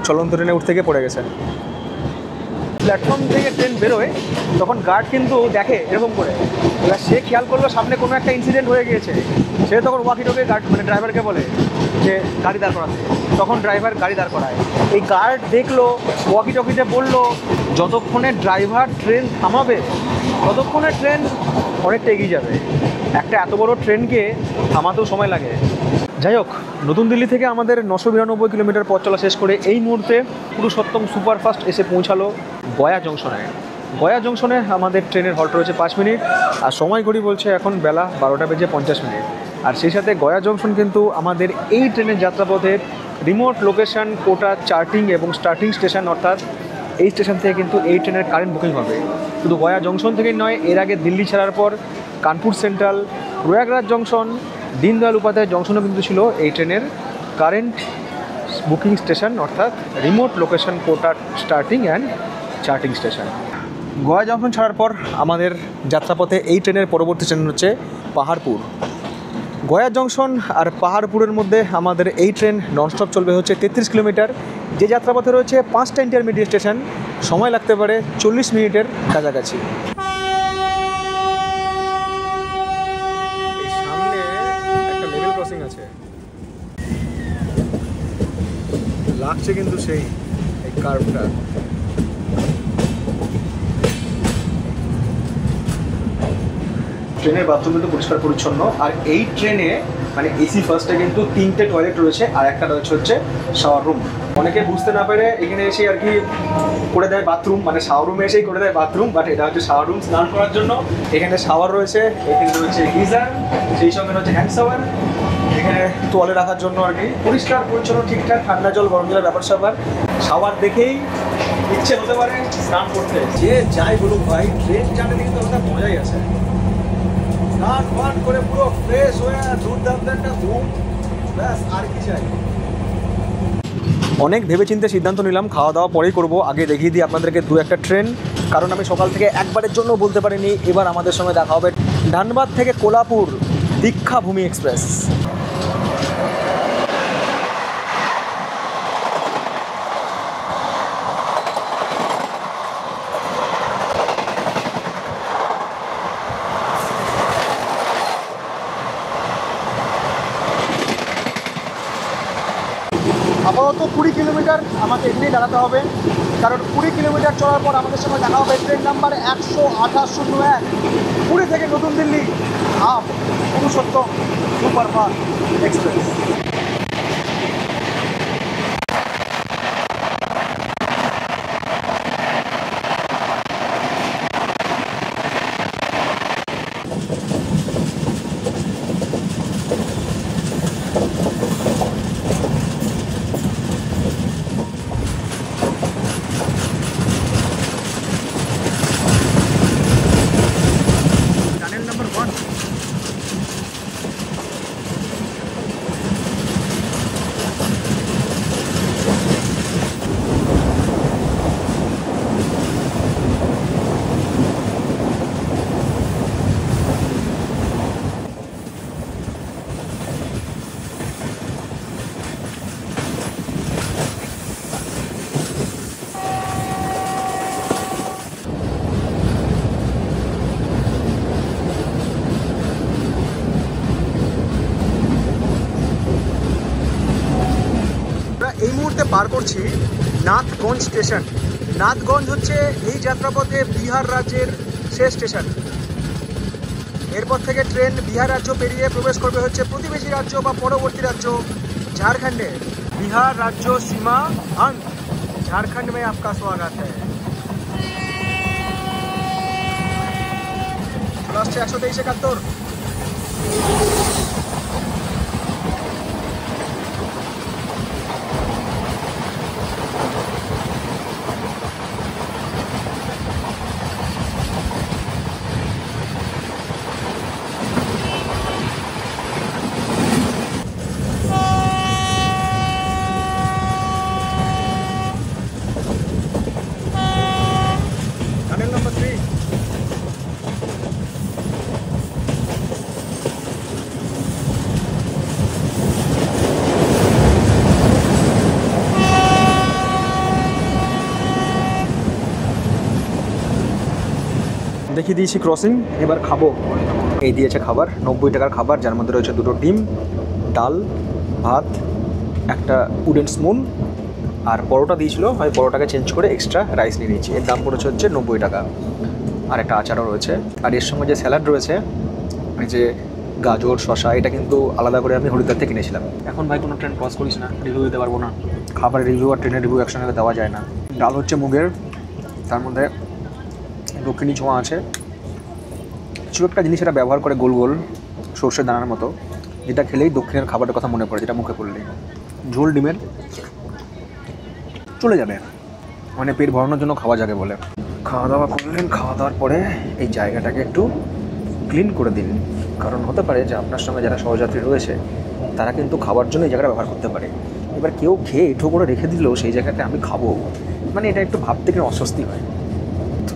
চলন্ত ট্রেনে উঠতে গিয়ে পড়ে গেছে। প্ল্যাটফর্ম থেকে ট্রেন বেরোয় তখন গার্ড কিন্তু দেখে এরকম করে, এবার সে খেয়াল করলো সামনে কোনো একটা ইনসিডেন্ট হয়ে গিয়েছে, সে তখন ওয়াকি টকে গার্ড মানে ড্রাইভারকে বলে যে গাড়ি দাঁড় করাতে, তখন ড্রাইভার গাড়ি দাঁড় করায়। এই গার্ড দেখলো, ওয়াকি টকিতে বললো যতক্ষণে ড্রাইভার ট্রেন থামাবে ততক্ষণে ট্রেন অনেকটা এগিয়ে যাবে। একটা এত বড় ট্রেনকে থামাতেও সময় লাগে। যাই হোক, নতুন দিল্লি থেকে আমাদের 992 কিলোমিটার পথ চলা শেষ করে এই মুহূর্তে পুরুষোত্তম সুপারফাস্ট এসে পৌঁছালো গয়া জংশনে। গয়া জংশনে আমাদের ট্রেনের হল্ট রয়েছে 5 মিনিট, আর সময় ঘড়ি বলছে এখন বেলা 12:50। আর সেই সাথে গয়া জংশন কিন্তু আমাদের এই ট্রেনের যাত্রাপথের রিমোট লোকেশন, কোটা, চার্টিং এবং স্টার্টিং স্টেশন, অর্থাৎ এই স্টেশন থেকে কিন্তু এই ট্রেনের কারেন্ট বুকিং হবে। শুধু গয়া জংশন থেকেই নয়, এর আগে দিল্লি ছাড়ার পর কানপুর সেন্ট্রাল, প্রয়াগরাজ জংশন, দীনদয়াল উপাধ্যায় জংশনও কিন্তু ছিল এই ট্রেনের কারেন্ট বুকিং স্টেশন, অর্থাৎ remote location, quota, starting and charting station. Gaya junction ছাড়ার পর আমাদের যাত্রাপথে এই ট্রেনের পরবর্তী স্টেশন হচ্ছে পাহাড়পুর। গয়া জংশন আর পাহাড়পুরের মধ্যে আমাদের এই ট্রেন ননস্টপ চলবে হচ্ছে 33 কিলোমিটার। যে যাত্রাপথে রয়েছে 5টা ইন্টারমিডিয়েট স্টেশন, সময় লাগতে পারে 40 মিনিটের কাছাকাছি। সামনে একটা লেভেল ক্রসিং আছে, লাগছে কিন্তু সেই কার্ভটা। ট্রেনের বাথরুম কিন্তু পরিষ্কার পরিচ্ছন্ন, আর এই ট্রেনে মানে এসি ফার্স্টে কিন্তু 3টে টয়লেট রয়েছে, আর একটা রয়েছে হচ্ছে শাওয়ার রুম। অনেকে বুঝতে না পেরে এখানে এসে আর কি করে দেয় বাথরুম, মানে শাওয়ার রুমে এসেই করে দেয় বাথরুম, বাট এটা হচ্ছে শাওয়ার রুম স্নান করার জন্য। এখানে শাওয়ার রয়েছে, এখানে রয়েছে গিজার, সেই সঙ্গে রয়েছে হ্যান্ড শাওয়ার, এখানে তোয়ালে রাখার জন্য আর কি পরিষ্কার পরিচ্ছন্ন ঠিকঠাক, ঠান্ডা জল গরম জলের ব্যাপার স্যাপার। শাওয়ার দেখেই ইচ্ছে হতে পারে স্নান করতে। যে যাই বলুক ভাই, ট্রেন জার্নি কিন্তু ওটা মজাই আছে। স্নান ফান করে পুরো ফ্রেশ হয়ে দুর্দান্ত একটা ঘুম, ব্যাস আর কি চাই। অনেক ভেবেচিন্তে সিদ্ধান্ত নিলাম খাওয়া দাওয়া পরেই করব, আগে দেখিয়ে দিই আপনাদেরকে দু একটা ট্রেন, কারণ আমি সকাল থেকে একবারের জন্য বলতে পারিনি। এবার আমাদের সঙ্গে দেখা হবে ধানবাদ থেকে কোলাপুর দীক্ষাভূমি এক্সপ্রেস। আপাতত 20 কিলোমিটার আমাকে এখানেই দাঁড়াতে হবে, কারণ 20 কিলোমিটার চলার পর আমাদের সঙ্গে দেখা হবে ট্রেন নাম্বার 12801 পুরী থেকে নতুন Delhi up Purushottam superfast express. এই মুহূর্তে পার করছি নাথগঞ্জ স্টেশন। নাথগঞ্জ হচ্ছে এই যাত্রাপথে বিহার রাজ্যের শেষ স্টেশন। এরপর থেকে ট্রেন বিহার রাজ্য পেরিয়ে প্রবেশ করবে হচ্ছে প্রতিবেশী রাজ্য বা পরবর্তী রাজ্য ঝাড়খণ্ডে। বিহার রাজ্য সীমা अंत झारखंड में आपका स्वागत है। চলে আসছে 12371। দেখিয়ে দিয়েছি ক্রসিং, এবার খাবো। এই দিয়েছে খাবার, 90 টাকার খাবার, যার মধ্যে রয়েছে 2টো ডিম, ডাল, ভাত, একটা উডেন স্পুন আর পরোটা দিয়েছিল। আমি পরোটাকে চেঞ্জ করে এক্সট্রা রাইস নিয়ে নিয়েছি। এর দাম পড়েছে হচ্ছে 90 টাকা। আর একটা আচারও রয়েছে, আর এর সঙ্গে যে স্যালাড রয়েছে, এই যে গাজর শশা, এটা কিন্তু আলাদা করে আমি হরিদ্বার থেকে কিনেছিলাম। এখন ভাই কোনো ট্রেন ক্রস করিস না, রিভিউ দিতে পারবো না। খাবারের রিভিউ আর ট্রেনের রিভিউ একসঙ্গে দেওয়া যায় না। ডাল হচ্ছে মুগের, তার মধ্যে দক্ষিণী ছোঁয়া আছে। কিছু একটা জিনিস এটা ব্যবহার করে গোল গোল সর্ষের দানার মতো, যেটা খেলেই দক্ষিণের খাবারের কথা মনে পড়ে, যেটা মুখে পড়লেই। ঝোল ডিমের চলে যাবে, মানে পেট ভরানোর জন্য খাওয়া যাবে বলে। খাওয়া দাওয়া করলেন, খাওয়া দাওয়ার পরে এই জায়গাটাকে একটু ক্লিন করে দিন, কারণ হতে পারে যে আপনার সঙ্গে যারা সহযাত্রী রয়েছে তারা কিন্তু খাবার জন্য এই জায়গাটা ব্যবহার করতে পারে। এবার কেউ খেয়ে এঁঠো করে রেখে দিলেও সেই জায়গাতে আমি খাবো, মানে এটা একটু ভাবতে গিয়ে অস্বস্তি হয়।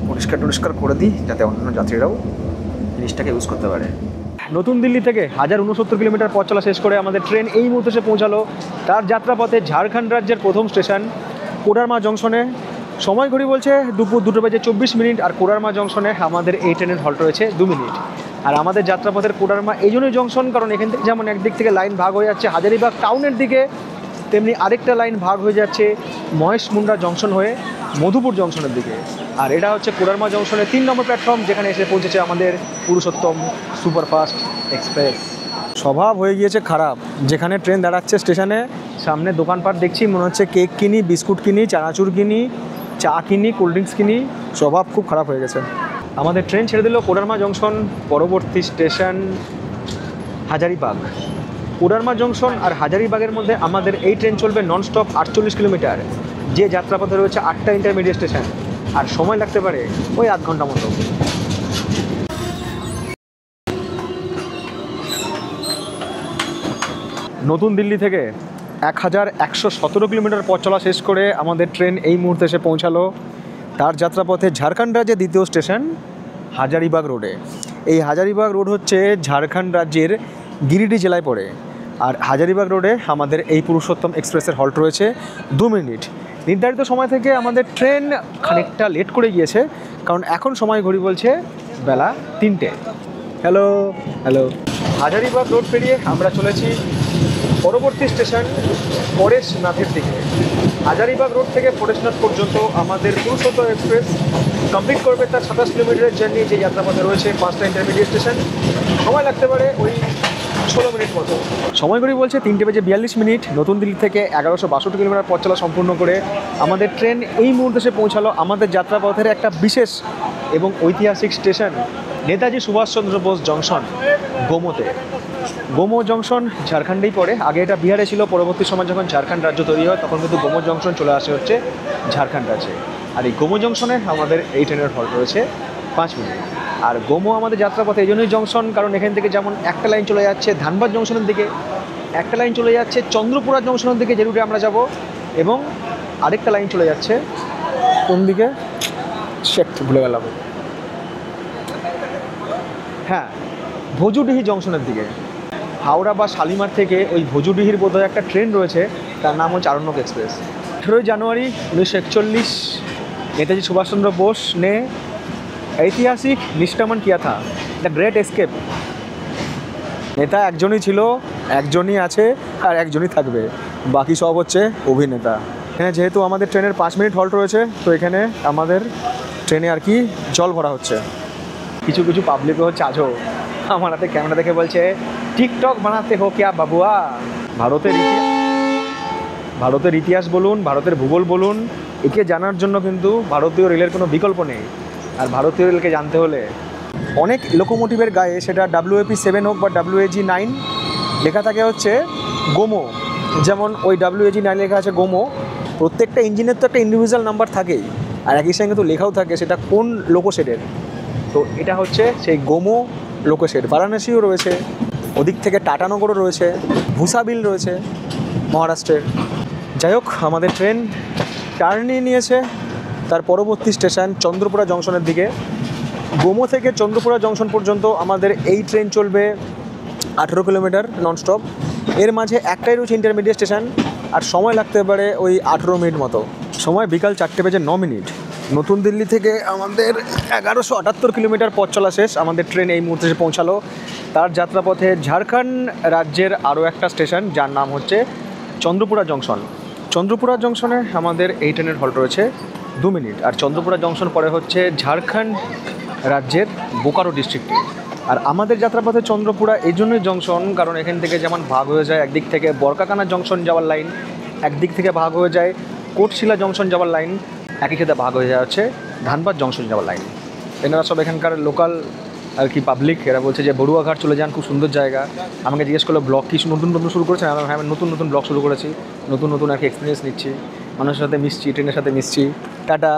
পরিষ্কার টরিষ্কার করে দিই যাতে অন্যান্য যাত্রীরাও জিনিসটাকে ইউজ করতে পারে। নতুন দিল্লি থেকে 1069 কিলোমিটার পথ চলা শেষ করে আমাদের ট্রেন এই মুহূর্তে এসে পৌঁছালো তার যাত্রাপথে ঝাড়খণ্ড রাজ্যের প্রথম স্টেশন কোডারমা জংশনে। সময় ঘড়ি বলছে দুপুর 2:24, আর কোডারমা জংশনে আমাদের এই ট্রেনের হল্ট রয়েছে 2 মিনিট। আর আমাদের যাত্রাপথের কোডারমা এই জন্যই জংশন, কারণ এখান থেকে যেমন একদিক থেকে লাইন ভাগ হয়ে যাচ্ছে হাজারিবাগ টাউনের দিকে, তেমনি আরেকটা লাইন ভাগ হয়ে যাচ্ছে মহেশ মুন্ডা জংশন হয়ে মধুপুর জংশনের দিকে। আর এটা হচ্ছে কোডারমা জংশনের 3 নম্বর প্ল্যাটফর্ম, যেখানে এসে পৌঁছেছে আমাদের পুরুষোত্তম সুপারফাস্ট এক্সপ্রেস। স্বভাব হয়ে গিয়েছে খারাপ, যেখানে ট্রেন দাঁড়াচ্ছে স্টেশনে সামনে দোকানপাট দেখছি, মনে হচ্ছে কেক কিনি, বিস্কুট কিনি, চানাচুর কিনি, চা কিনি, কোল্ড ড্রিঙ্কস কিনি। স্বভাব খুব খারাপ হয়ে গেছে। আমাদের ট্রেন ছেড়ে দিল কোডারমা জংশন, পরবর্তী স্টেশন হাজারিবাগ। কোডারমা জংশন আর হাজারিবাগের মধ্যে আমাদের এই ট্রেন চলবে ননস্টপ 48 কিলোমিটার, যে যাত্রাপথে রয়েছে 8টা ইন্টারমিডিয়েট স্টেশন, আর সময় লাগতে পারে ওই আধ ঘন্টা মতো। নতুন দিল্লি থেকে 1117 কিলোমিটার পথ চলা শেষ করে আমাদের ট্রেন এই মুহূর্তে এসে পৌঁছালো তার যাত্রাপথে ঝাড়খণ্ড রাজ্যের দ্বিতীয় স্টেশন হাজারিবাগ রোডে। এই হাজারিবাগ রোড হচ্ছে ঝাড়খণ্ড রাজ্যের গিরিডি জেলায় পড়ে। আর হাজারিবাগ রোডে আমাদের এই পুরুষোত্তম এক্সপ্রেসের হল্ট রয়েছে 2 মিনিট। নির্ধারিত সময় থেকে আমাদের ট্রেন খানিকটা লেট করে গিয়েছে, কারণ এখন সময় ঘড়ি বলছে বেলা 3টে। হ্যালো হ্যালো, হাজারিবাগ রোড পেরিয়ে আমরা চলেছি পরবর্তী স্টেশন পরেশনাথের দিকে। হাজারিবাগ রোড থেকে পরেশনাথ পর্যন্ত আমাদের পুরুষোত্তম এক্সপ্রেস কমপ্লিট করবে তার 27 কিলোমিটারের জার্নি, যে যাত্রাপথে রয়েছে 5টা ইন্টারমিডিয়েট স্টেশন। সময় লাগতে পারে ওই 16 মিনিট মতো। সময় ঘড়ি বলছে 3:42। নতুন দিল্লি থেকে 1162 কিলোমিটার পথ চলা সম্পূর্ণ করে আমাদের ট্রেন এই মুহূর্তে এসে পৌঁছালো আমাদের যাত্রাপথের একটা বিশেষ এবং ঐতিহাসিক স্টেশন নেতাজি সুভাষচন্দ্র বোস জংশন, গোমোতে। গোমো জংশন ঝাড়খণ্ডেই পড়ে। আগে এটা বিহারে ছিল, পরবর্তী সময় যখন ঝাড়খণ্ড রাজ্য তৈরি হয় তখন কিন্তু গোমো জংশন চলে আসে হচ্ছে ঝাড়খণ্ড রাজ্যে। আর এই গোমো জংশনে আমাদের এই ট্রেনের হল্ট রয়েছে 5 মিনিট। আর গোমো আমাদের যাত্রাপথে এই জন্যই জংশন, কারণ এখান থেকে যেমন একটা লাইন চলে যাচ্ছে ধানবাদ জংশনের দিকে, একটা লাইন চলে যাচ্ছে চন্দ্রপুরা জংশনের দিকে যে রুটে আমরা যাব, এবং আরেকটা লাইন চলে যাচ্ছে কোন দিকে সেট ভুলে গেলাম, হ্যাঁ ভোজুডিহি জংশনের দিকে। হাওড়া বা শালিমার থেকে ওই ভোজুডিহির বোধহয় একটা ট্রেন রয়েছে, তার নাম হচ্ছে আরণ্যক এক্সপ্রেস। 18 জানুয়ারি 1941 नेताजी सुभाष चंद्र बोस ने ऐतिहासिक निष्क्रमण किया था, द ग्रेट एस्केप। নেতা একজনই ছিল, একজনই আছে, আর একজনই থাকবে, বাকি সব হচ্ছে অভিনেতা। এখানে যেহেতু আমাদের ট্রেনের 5 মিনিট হল্ট রয়েছে, তো এখানে আমাদের ট্রেনে আর কি জল ভরা হচ্ছে। কিছু কিছু পাবলিকও হচ্ছে আজও আমার হাতে ক্যামেরা দেখে বলছে টিকটক বানাতে হো ক্যা বাবুয়া। ভারতের ইতিহাস বলুন, ভারতের ভূগোল বলুন, একে জানার জন্য কিন্তু ভারতীয় রেলের কোনো বিকল্প নেই। আর ভারতীয় রেলকে জানতে হলে অনেক লোকোমোটিভের গায়ে, সেটা WAP7 হোক বা WAG9 লেখা থাকে হচ্ছে গোমো। যেমন ওই WAG9 লেখা আছে গোমো, প্রত্যেকটা ইঞ্জিনের তো একটা ইন্ডিভিজুয়াল নাম্বার থাকেই, আর একই সঙ্গে তো লেখাও থাকে সেটা কোন লোকোশেডের। তো এটা হচ্ছে সেই গোমো লোকোশেড। বারাণসীও রয়েছে, ওদিক থেকে টাটানগরও রয়েছে, ভূসাবিল রয়েছে মহারাষ্ট্রের। যাই হোক, আমাদের ট্রেন টার্ন নিয়েছে তার পরবর্তী স্টেশন চন্দ্রপুরা জংশনের দিকে। গোমো থেকে চন্দ্রপুরা জংশন পর্যন্ত আমাদের এই ট্রেন চলবে 18 কিলোমিটার ননস্টপ। এর মাঝে একটাই রয়েছে ইন্টারমিডিয়েট স্টেশন, আর সময় লাগতে পারে ওই 18 মিনিট মতো। সময় বিকাল 4:09। নতুন দিল্লি থেকে আমাদের 1178 কিলোমিটার পথ চলা শেষ। আমাদের ট্রেন এই মুহূর্তে এসে পৌঁছালো তার যাত্রাপথে ঝাড়খণ্ড রাজ্যের আরও একটা স্টেশন, যার নাম হচ্ছে চন্দ্রপুরা জংশন। চন্দ্রপুরা জংশনে আমাদের এই ট্রেনের হল্ট রয়েছে 2 মিনিট। আর চন্দ্রপুরা জংশন পরে হচ্ছে ঝাড়খণ্ড রাজ্যের বোকারো ডিস্ট্রিক্টে। আর আমাদের যাত্রাপথে চন্দ্রপুরা এই জন্যই জংশন, কারণ এখান থেকে যেমন ভাগ হয়ে যায় একদিক থেকে বরকাকানা জংশন যাওয়ার লাইন, একদিক থেকে ভাগ হয়ে যায় কোটশিলা জংশন যাওয়ার লাইন, একই সাথে ভাগ হয়ে যায় হচ্ছে ধানবাদ জংশন যাওয়ার লাইন। এনারা সব এখানকার লোকাল আর কি পাবলিক, এরা বলছে যে বড়ুয়াঘাট চলে যান, খুব সুন্দর জায়গা। আমাকে জিজ্ঞেস করলো ব্লগ কি নতুন নতুন শুরু করেছেন। আমি নতুন ব্লগ শুরু করেছি, নতুন আর কি এক্সপিরিয়েন্স নিচ্ছি, মানুষের সাথে মিশছি, ট্রেনের সাথে মিশছি। Tata,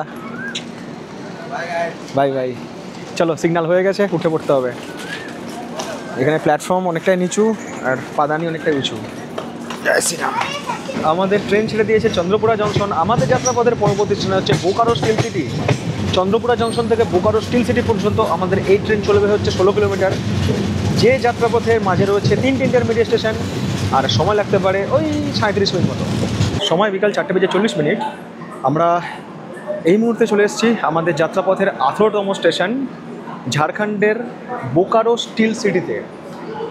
bye bye. চলো, সিগন্যাল হয়ে গেছে, উঠে পড়তে হবে। এখানে প্ল্যাটফর্ম অনেকটাই নিচু আর পাদানি অনেকটাই উঁচু। জয় শ্রীরাম। আমাদের ট্রেন ছেড়ে দিয়েছে চন্দ্রপুরা জংশন। আমাদের যাত্রাপথের পরবর্তী স্টেশন হচ্ছে Bokaro still city. Chandrapura junction থেকে বোকারো স্টিল সিটি পর্যন্ত আমাদের এই ট্রেন চলবে হচ্ছে 16 কিলোমিটার, যে যাত্রাপথের মাঝে রয়েছে 3টে ইন্টারমিডিয়েট স্টেশন, আর সময় লাগতে পারে ওই 37 মিনিট মতো। সময় বিকাল 4:40। আমরা এই মুহূর্তে চলে এসেছি আমাদের যাত্রাপথের 18তম স্টেশন ঝাড়খণ্ডের বোকারো স্টিল সিটিতে।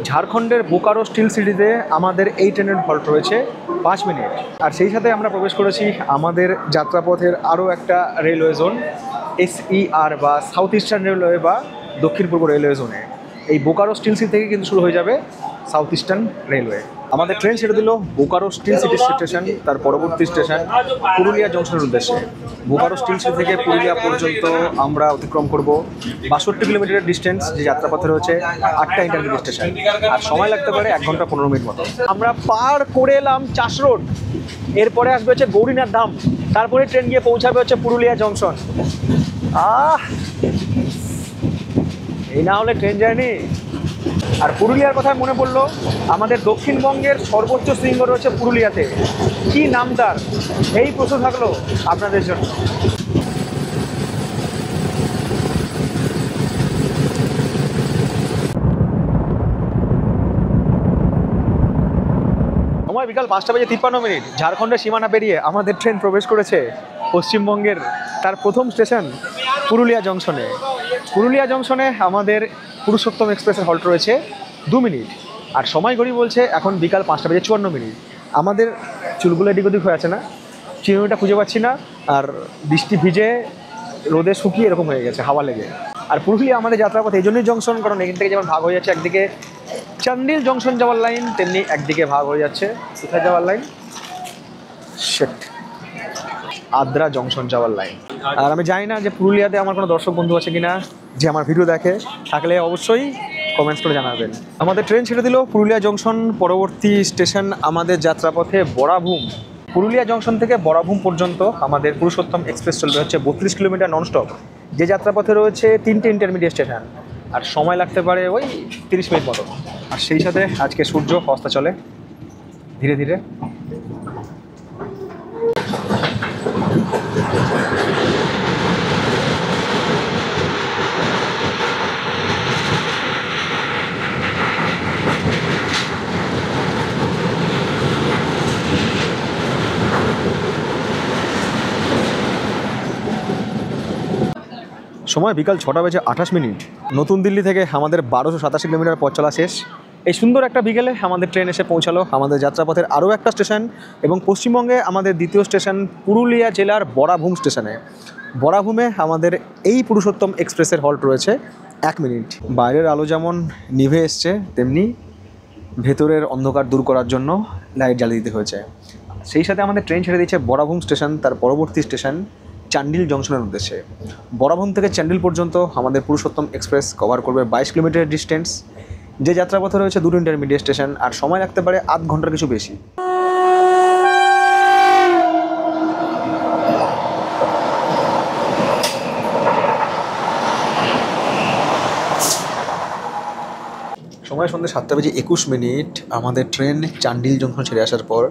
ঝাড়খণ্ডের বোকারো স্টিল সিটিতে আমাদের এই ট্রেনের হল্ট রয়েছে 5 মিনিট। আর সেই সাথে আমরা প্রবেশ করেছি আমাদের যাত্রাপথের আরও একটা রেলওয়ে জোন, SER বা সাউথ ইস্টার্ন রেলওয়ে বা দক্ষিণ পূর্ব রেলওয়ে জোনে। এই বোকারো স্টিল সিটি থেকে কিন্তু শুরু হয়ে যাবে সাউথ ইস্টার্ন রেলওয়ে। আমাদের ট্রেন ছেড়ে দিল বোকারো স্টিল সিটি স্টেশন, তার পরবর্তী স্টেশন পুরুলিয়া জংশনের উদ্দেশ্যে। বোকারো স্টিল সিটি থেকে পুরুলিয়া পর্যন্ত আমরা অতিক্রম করব 62 কিলোমিটারের ডিস্টেন্স, যে যাত্রাপথে রয়েছে 8টা ইন্টারমিডিয়েট স্টেশন, আর সময় লাগতে পারে 1 ঘন্টা 15 মিনিট মতো। আমরা পার করে এলাম চাষ রোড, এরপরে আসবে হচ্ছে গৌরীনাথ ধাম, তারপরে ট্রেন গিয়ে পৌঁছাবে হচ্ছে পুরুলিয়া জংশন। এই না হলে ট্রেন জার্নি আর পুরুলিয়ার কথায় মনে পড়লো, আমাদের দক্ষিণবঙ্গের সর্বোচ্চ শৃঙ্গ রয়েছে পুরুলিয়াতে। কি নাম তার? এই প্রশ্ন থাকলো আপনাদের জন্য। সময় বিকাল 5:53। ঝাড়খণ্ডের সীমানা পেরিয়ে আমাদের ট্রেন প্রবেশ করেছে পশ্চিমবঙ্গের তার প্রথম স্টেশন পুরুলিয়া জংশনে। পুরুলিয়া জংশনে আমাদের পুরুষোত্তম এক্সপ্রেসের হল্ট রয়েছে 2 মিনিট। আর সময় ঘড়ি বলছে এখন বিকাল 5:54। আমাদের চুলগুলো এদিক ওদিক হয়ে আছে না, চিরুনিটা খুঁজে পাচ্ছি না, আর বৃষ্টি ভিজে রোদে শুকিয়ে এরকম হয়ে গেছে হাওয়া লেগে। আর পুরুলিয়া আমাদের যাত্রাপথ এই জন্যই জংশন, কারণ এখান থেকে যেমন ভাগ হয়ে যাচ্ছে, একদিকে চান্ডিল জংশন যাওয়ার লাইন, তেমনি একদিকে ভাগ হয়ে যাচ্ছে কোথায় যাওয়ার লাইন, শেট আদ্রা জংশন যাওয়ার লাইন। আর আমি জানি না যে পুরুলিয়াতে আমার কোনো দর্শক বন্ধু আছে কিনা যে আমার ভিডিও দেখে, থাকলে অবশ্যই কমেন্টস করে জানাবেন। আমাদের ট্রেন ছেড়ে দিল পুরুলিয়া জংশন। পরবর্তী স্টেশন আমাদের যাত্রাপথে বরাভূম। পুরুলিয়া জংশন থেকে বরাভূম পর্যন্ত আমাদের পুরুষোত্তম এক্সপ্রেস চলবে হচ্ছে 32 কিলোমিটার ননস্টপ। যে যাত্রাপথে রয়েছে 3টে ইন্টারমিডিয়েট স্টেশন, আর সময় লাগতে পারে ওই 30 মিনিট মতো। আর সেই সাথে আজকে সূর্য অস্ত চলে ধীরে ধীরে। সময় বিকাল 6:28। নতুন দিল্লি থেকে আমাদের 1287 কিলোমিটার পথ চলা শেষ। এই সুন্দর একটা বিকেলে আমাদের ট্রেন এসে পৌঁছালো আমাদের যাত্রাপথের আরও একটা স্টেশন, এবং পশ্চিমবঙ্গে আমাদের দ্বিতীয় স্টেশন পুরুলিয়া জেলার বরাভূম স্টেশনে। বরাভূমে আমাদের এই পুরুষোত্তম এক্সপ্রেসের হল্ট রয়েছে 1 মিনিট। বাইরের আলো যেমন নিভে এসছে, তেমনি ভেতরের অন্ধকার দূর করার জন্য লাইট জ্বালিয়ে দিতে হয়েছে। সেই সাথে আমাদের ট্রেন ছেড়ে দিয়েছে বরাভূম স্টেশন, তার পরবর্তী স্টেশন চান্ডিল জংশনের উদ্দেশ্যে। বরাভূম থেকে চান্ডিল পর্যন্ত আমাদের পুরুষোত্তম এক্সপ্রেস কভার করবে 22 কিলোমিটার ডিস্টেন্স। যে যাত্রাপথে রয়েছে 2টো ইন্টারমিডিয়েট স্টেশন, আর সময় লাগতে পারে আধ ঘন্টার কিছু বেশি। সময় সন্ধ্যে 7:21। আমাদের ট্রেন চান্ডিল জংশন ছেড়ে আসার পর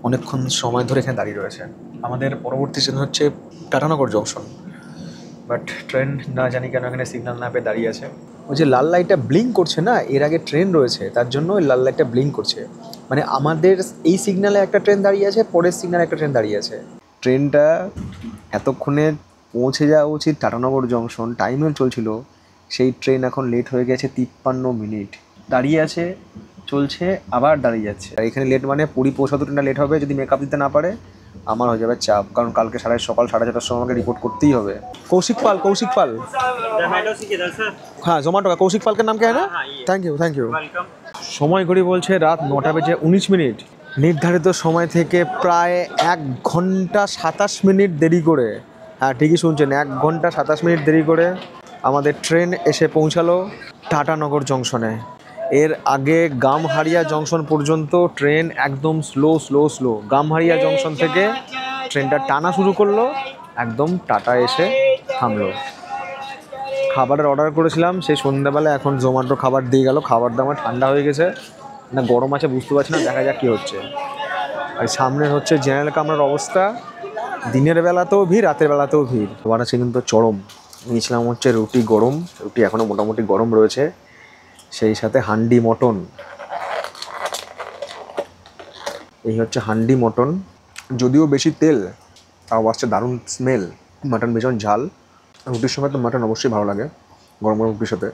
অনেকক্ষণ সময় ধরে এখানে দাঁড়িয়ে রয়েছে। আমাদের পরবর্তী স্টেশন হচ্ছে টাটানগর জংশন, বাট ট্রেন না জানি কেন এখানে সিগন্যাল না পেয়ে দাঁড়িয়ে আছে। ওই যে লাল লাইটটা ব্লিঙ্ক করছে না, এর আগে ট্রেন রয়েছে, তার জন্য ওই লাল লাইটটা ব্লিঙ্ক করছে। মানে আমাদের এই সিগন্যালে একটা ট্রেন দাঁড়িয়ে আছে, পরের সিগন্যালে একটা ট্রেন দাঁড়িয়ে আছে। ট্রেনটা এতক্ষণে পৌঁছে যাওয়া উচিত টাটানগর জংশন, টাইমেও চলছিল। সেই ট্রেন এখন লেট হয়ে গেছে 53 মিনিট। দাঁড়িয়ে আছে, চলছে, আবার দাঁড়িয়ে যাচ্ছে। আর এখানে লেট মানে পুরী পৌঁছাতে ট্রেনটা লেট হবে। যদি মেকআপ দিতে না পারে আমার হয়ে যাবে চাপ, কারণ কালকে সকাল 6:30টার সময় আমাকে রিপোর্ট করতেই হবে। কৌশিক পাল হ্যাঁ, জোম্যাটো का কৌশিক পালকে নাম क्या है ना? Thank you. সময় ঘড়ি বলছে রাত 9:19। নির্ধারিত সময় থেকে প্রায় 1 ঘন্টা 27 মিনিট দেরি করে, হ্যাঁ ঠিকই শুনছেন, 1 ঘন্টা 27 মিনিট দেরি করে আমাদের ট্রেন এসে পৌঁছালো টাটানগর জংশনে। এর আগে গামহারিয়া জংশন পর্যন্ত ট্রেন একদম স্লো। গামহারিয়া জংশন থেকে ট্রেনটা টানা শুরু করলো, একদম টাটা এসে থামলো। খাবারের অর্ডার করেছিলাম সেই সন্ধ্যাবেলা, এখন জোম্যাটো খাবার দিয়ে গেল। খাবার দামা ঠান্ডা হয়ে গেছে না গরম আছে বুঝতে পারছি না, দেখা যাক কী হচ্ছে। আর সামনে হচ্ছে জেনারেল কামরার অবস্থা, দিনের বেলাতেও ভিড়, রাতের বেলাতেও ভিড়। খাবার আছে কিন্তু চরম। নিয়েছিলাম হচ্ছে রুটি গরম, রুটি এখনও মোটামুটি গরম রয়েছে, সেই সাথে হান্ডি মটন। এই হচ্ছে হান্ডি মটন, যদিও বেশি তেল, তাও আসছে দারুণ স্মেল। মাটন ভীষণ ঝাল। রুটির সময় তো মাটন অবশ্যই ভালো লাগে গরম রুটির সাথে,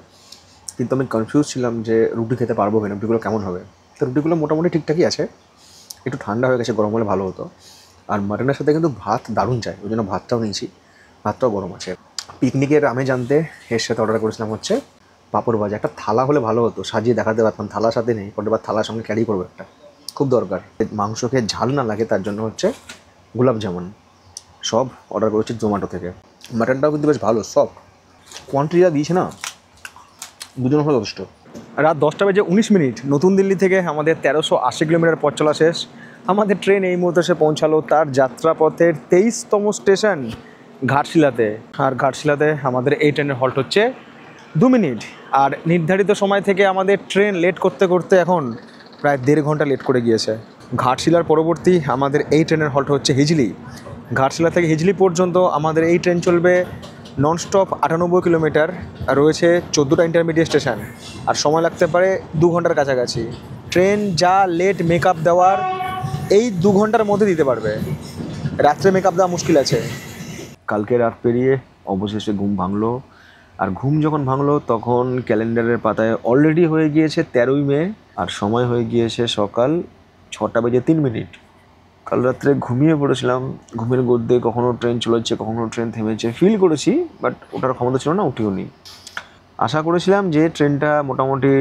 কিন্তু আমি কনফিউজ ছিলাম যে রুটি খেতে পারবো কিনা, রুটিগুলো কেমন হবে। তো রুটিগুলো মোটামুটি ঠিকঠাকই আছে, একটু ঠান্ডা হয়ে গেছে, গরম হলে ভালো হতো। আর মাটনের সাথে কিন্তু ভাত দারুণ চাই, ওই জন্য ভাতটাও নিয়েছি, ভাতটাও গরম আছে। পিকনিকের আমি জানতে এর সাথে অর্ডার করেছিলাম হচ্ছে পাঁপড় ভাজা। একটা থালা হলে ভালো হতো, সাজিয়ে দেখাতে পারতাম। থালার সাথে নেই, পরের বার থালার সঙ্গে ক্যারি করবো একটা, খুব দরকার। মাংস খেয়ে ঝাল না লাগে তার জন্য হচ্ছে গোলাপ জামুন। সব অর্ডার করেছি জোম্যাটো থেকে। মাটনটাও কিন্তু বেশ ভালো, সফট। কোয়ান্টিটিটা দিয়েছে না, দুজন হলো যথেষ্ট। রাত 10:19। নতুন দিল্লি থেকে আমাদের 1380 কিলোমিটার পথ চলা শেষ। আমাদের ট্রেন এই মুহূর্তে এসে পৌঁছালো তার যাত্রাপথের 23তম স্টেশন ঘাটশিলাতে। আর ঘাটশিলাতে আমাদের এই ট্রেনের হল্ট হচ্ছে 2 মিনিট। আর নির্ধারিত সময় থেকে আমাদের ট্রেন লেট করতে করতে এখন প্রায় 1.5 ঘন্টা লেট করে গিয়েছে। ঘাটশিলার পরবর্তী আমাদের এই ট্রেনের হল্ট হচ্ছে হিজলি। ঘাটশিলা থেকে হিজলি পর্যন্ত আমাদের এই ট্রেন চলবে ননস্টপ 98 কিলোমিটার, আর রয়েছে 14টা ইন্টারমিডিয়েট স্টেশন, আর সময় লাগতে পারে 2 ঘন্টার কাছাকাছি। ট্রেন যা লেট মেকআপ দেওয়ার এই 2 ঘন্টার মধ্যে দিতে পারবে, রাত্রে মেকআপ দেওয়া মুশকিল আছে। কালকে রাত পেরিয়ে অবশেষে ঘুম ভাঙলো, আর ঘুম যখন ভাঙলো তখন ক্যালেন্ডারের পাতায় অলরেডি হয়ে গিয়েছে 13ই মে, আর সময় হয়ে গিয়েছে সকাল 6:03। কাল রাত্রে ঘুমিয়ে পড়েছিলাম, ঘুমের গদ্যে কখনো ট্রেন চলেছে কখনো ট্রেন থেমেছে ফিল করেছি, বাট ওটার ক্ষমতা ছিল না, উঠিও নি। আশা করেছিলাম যে ট্রেনটা মোটামুটি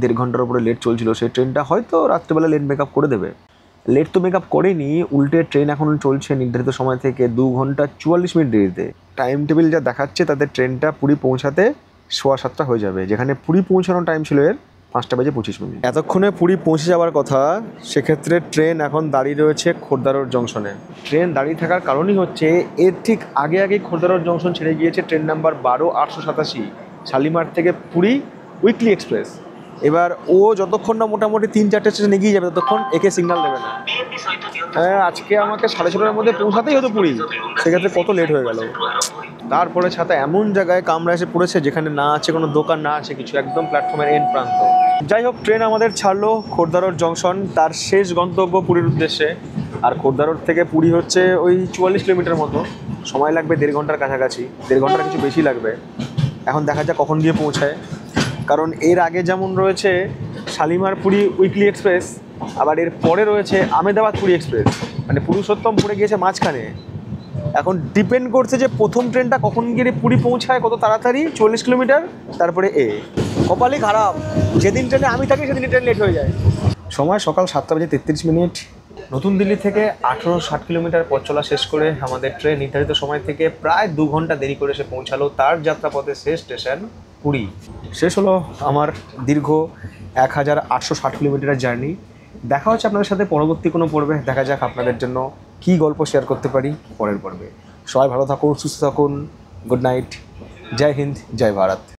1.5 ঘন্টার উপরে লেট চলছিল, সেই ট্রেনটা হয়তো রাত্রেবেলা লেট মেকআপ করে দেবে। লেট তো মেকআপ করেনি, উল্টে ট্রেন এখন চলছে নির্ধারিত সময় থেকে 2 ঘন্টা 44 মিনিট দেরিতে। টাইম টেবিল যা দেখাচ্ছে তাদের ট্রেনটা পুরী পৌঁছাতে 7:15 হয়ে যাবে, যেখানে পুরী পৌঁছানোর টাইম ছিল এর 5:25। এতক্ষণে পুরী পৌঁছে যাওয়ার কথা, সেক্ষেত্রে ট্রেন এখন দাঁড়িয়ে রয়েছে খোর্দা রোড জংশনে। ট্রেন দাঁড়িয়ে থাকার কারণই হচ্ছে এর ঠিক আগে আগেই খোর্দা রোড জংশন ছেড়ে গিয়েছে ট্রেন নাম্বার 12-887 শালিমার থেকে পুরী উইকলি এক্সপ্রেস। এবার ও যতক্ষণ না মোটামুটি 3-4টে স্টেশন এগিয়ে যাবে ততক্ষণ একে সিগন্যাল দেবে না। হ্যাঁ, আজকে আমাকে 6:30টার মধ্যে পৌঁছাতেই হতো পুরী, সেক্ষেত্রে কত লেট হয়ে গেল। তারপরে ছাতা এমন জায়গায় কামরা এসে পড়েছে যেখানে না আছে কোনো দোকান, না আছে কিছু, একদম প্ল্যাটফর্মের এন্ড প্রান্ত। যাই হোক, ট্রেন আমাদের ছাড়লো খোর্দা রোড জংশন, তার শেষ গন্তব্য পুরীর উদ্দেশ্যে। আর খোর্দা রোড থেকে পুরী হচ্ছে ওই 44 কিলোমিটার মতো, সময় লাগবে 1.5 ঘন্টার কাছাকাছি, 1.5 ঘন্টার কিছু বেশি লাগবে। এখন দেখা যাক কখন গিয়ে পৌঁছায়, কারণ এর আগে যেমন রয়েছে শালিমার পুরী উইকলি এক্সপ্রেস, আবার এর পরে রয়েছে আমেদাবাদ পুরী এক্সপ্রেস, মানে পুরুষোত্তম পড়ে গিয়েছে মাঝখানে। এখন ডিপেন্ড করছে যে প্রথম ট্রেনটা কখন গিয়ে পুরী পৌঁছায় কত তাড়াতাড়ি, 40 কিলোমিটার, তারপরে কপালই খারাপ, যেদিন ট্রেনে আমি থাকি সেদিন ট্রেন লেট হয়ে যায়। সময় সকাল 7:33। নতুন দিল্লি থেকে 1860 কিলোমিটার পথ চলা শেষ করে আমাদের ট্রেন নির্ধারিত সময় থেকে প্রায় 2 ঘন্টা দেরি করে এসে পৌঁছালো তার যাত্রাপথে শেষ স্টেশন পুরী। শেষ হলো আমার দীর্ঘ 1860 কিলোমিটারের জার্নি। দেখা হচ্ছে আপনাদের সাথে পরবর্তী কোনো পর্বে। দেখা যাক আপনাদের জন্য কী গল্প শেয়ার করতে পারি পরের পর্বে। সবাই ভালো থাকুন, সুস্থ থাকুন, গুড নাইট, জয় হিন্দ, জয় ভারত।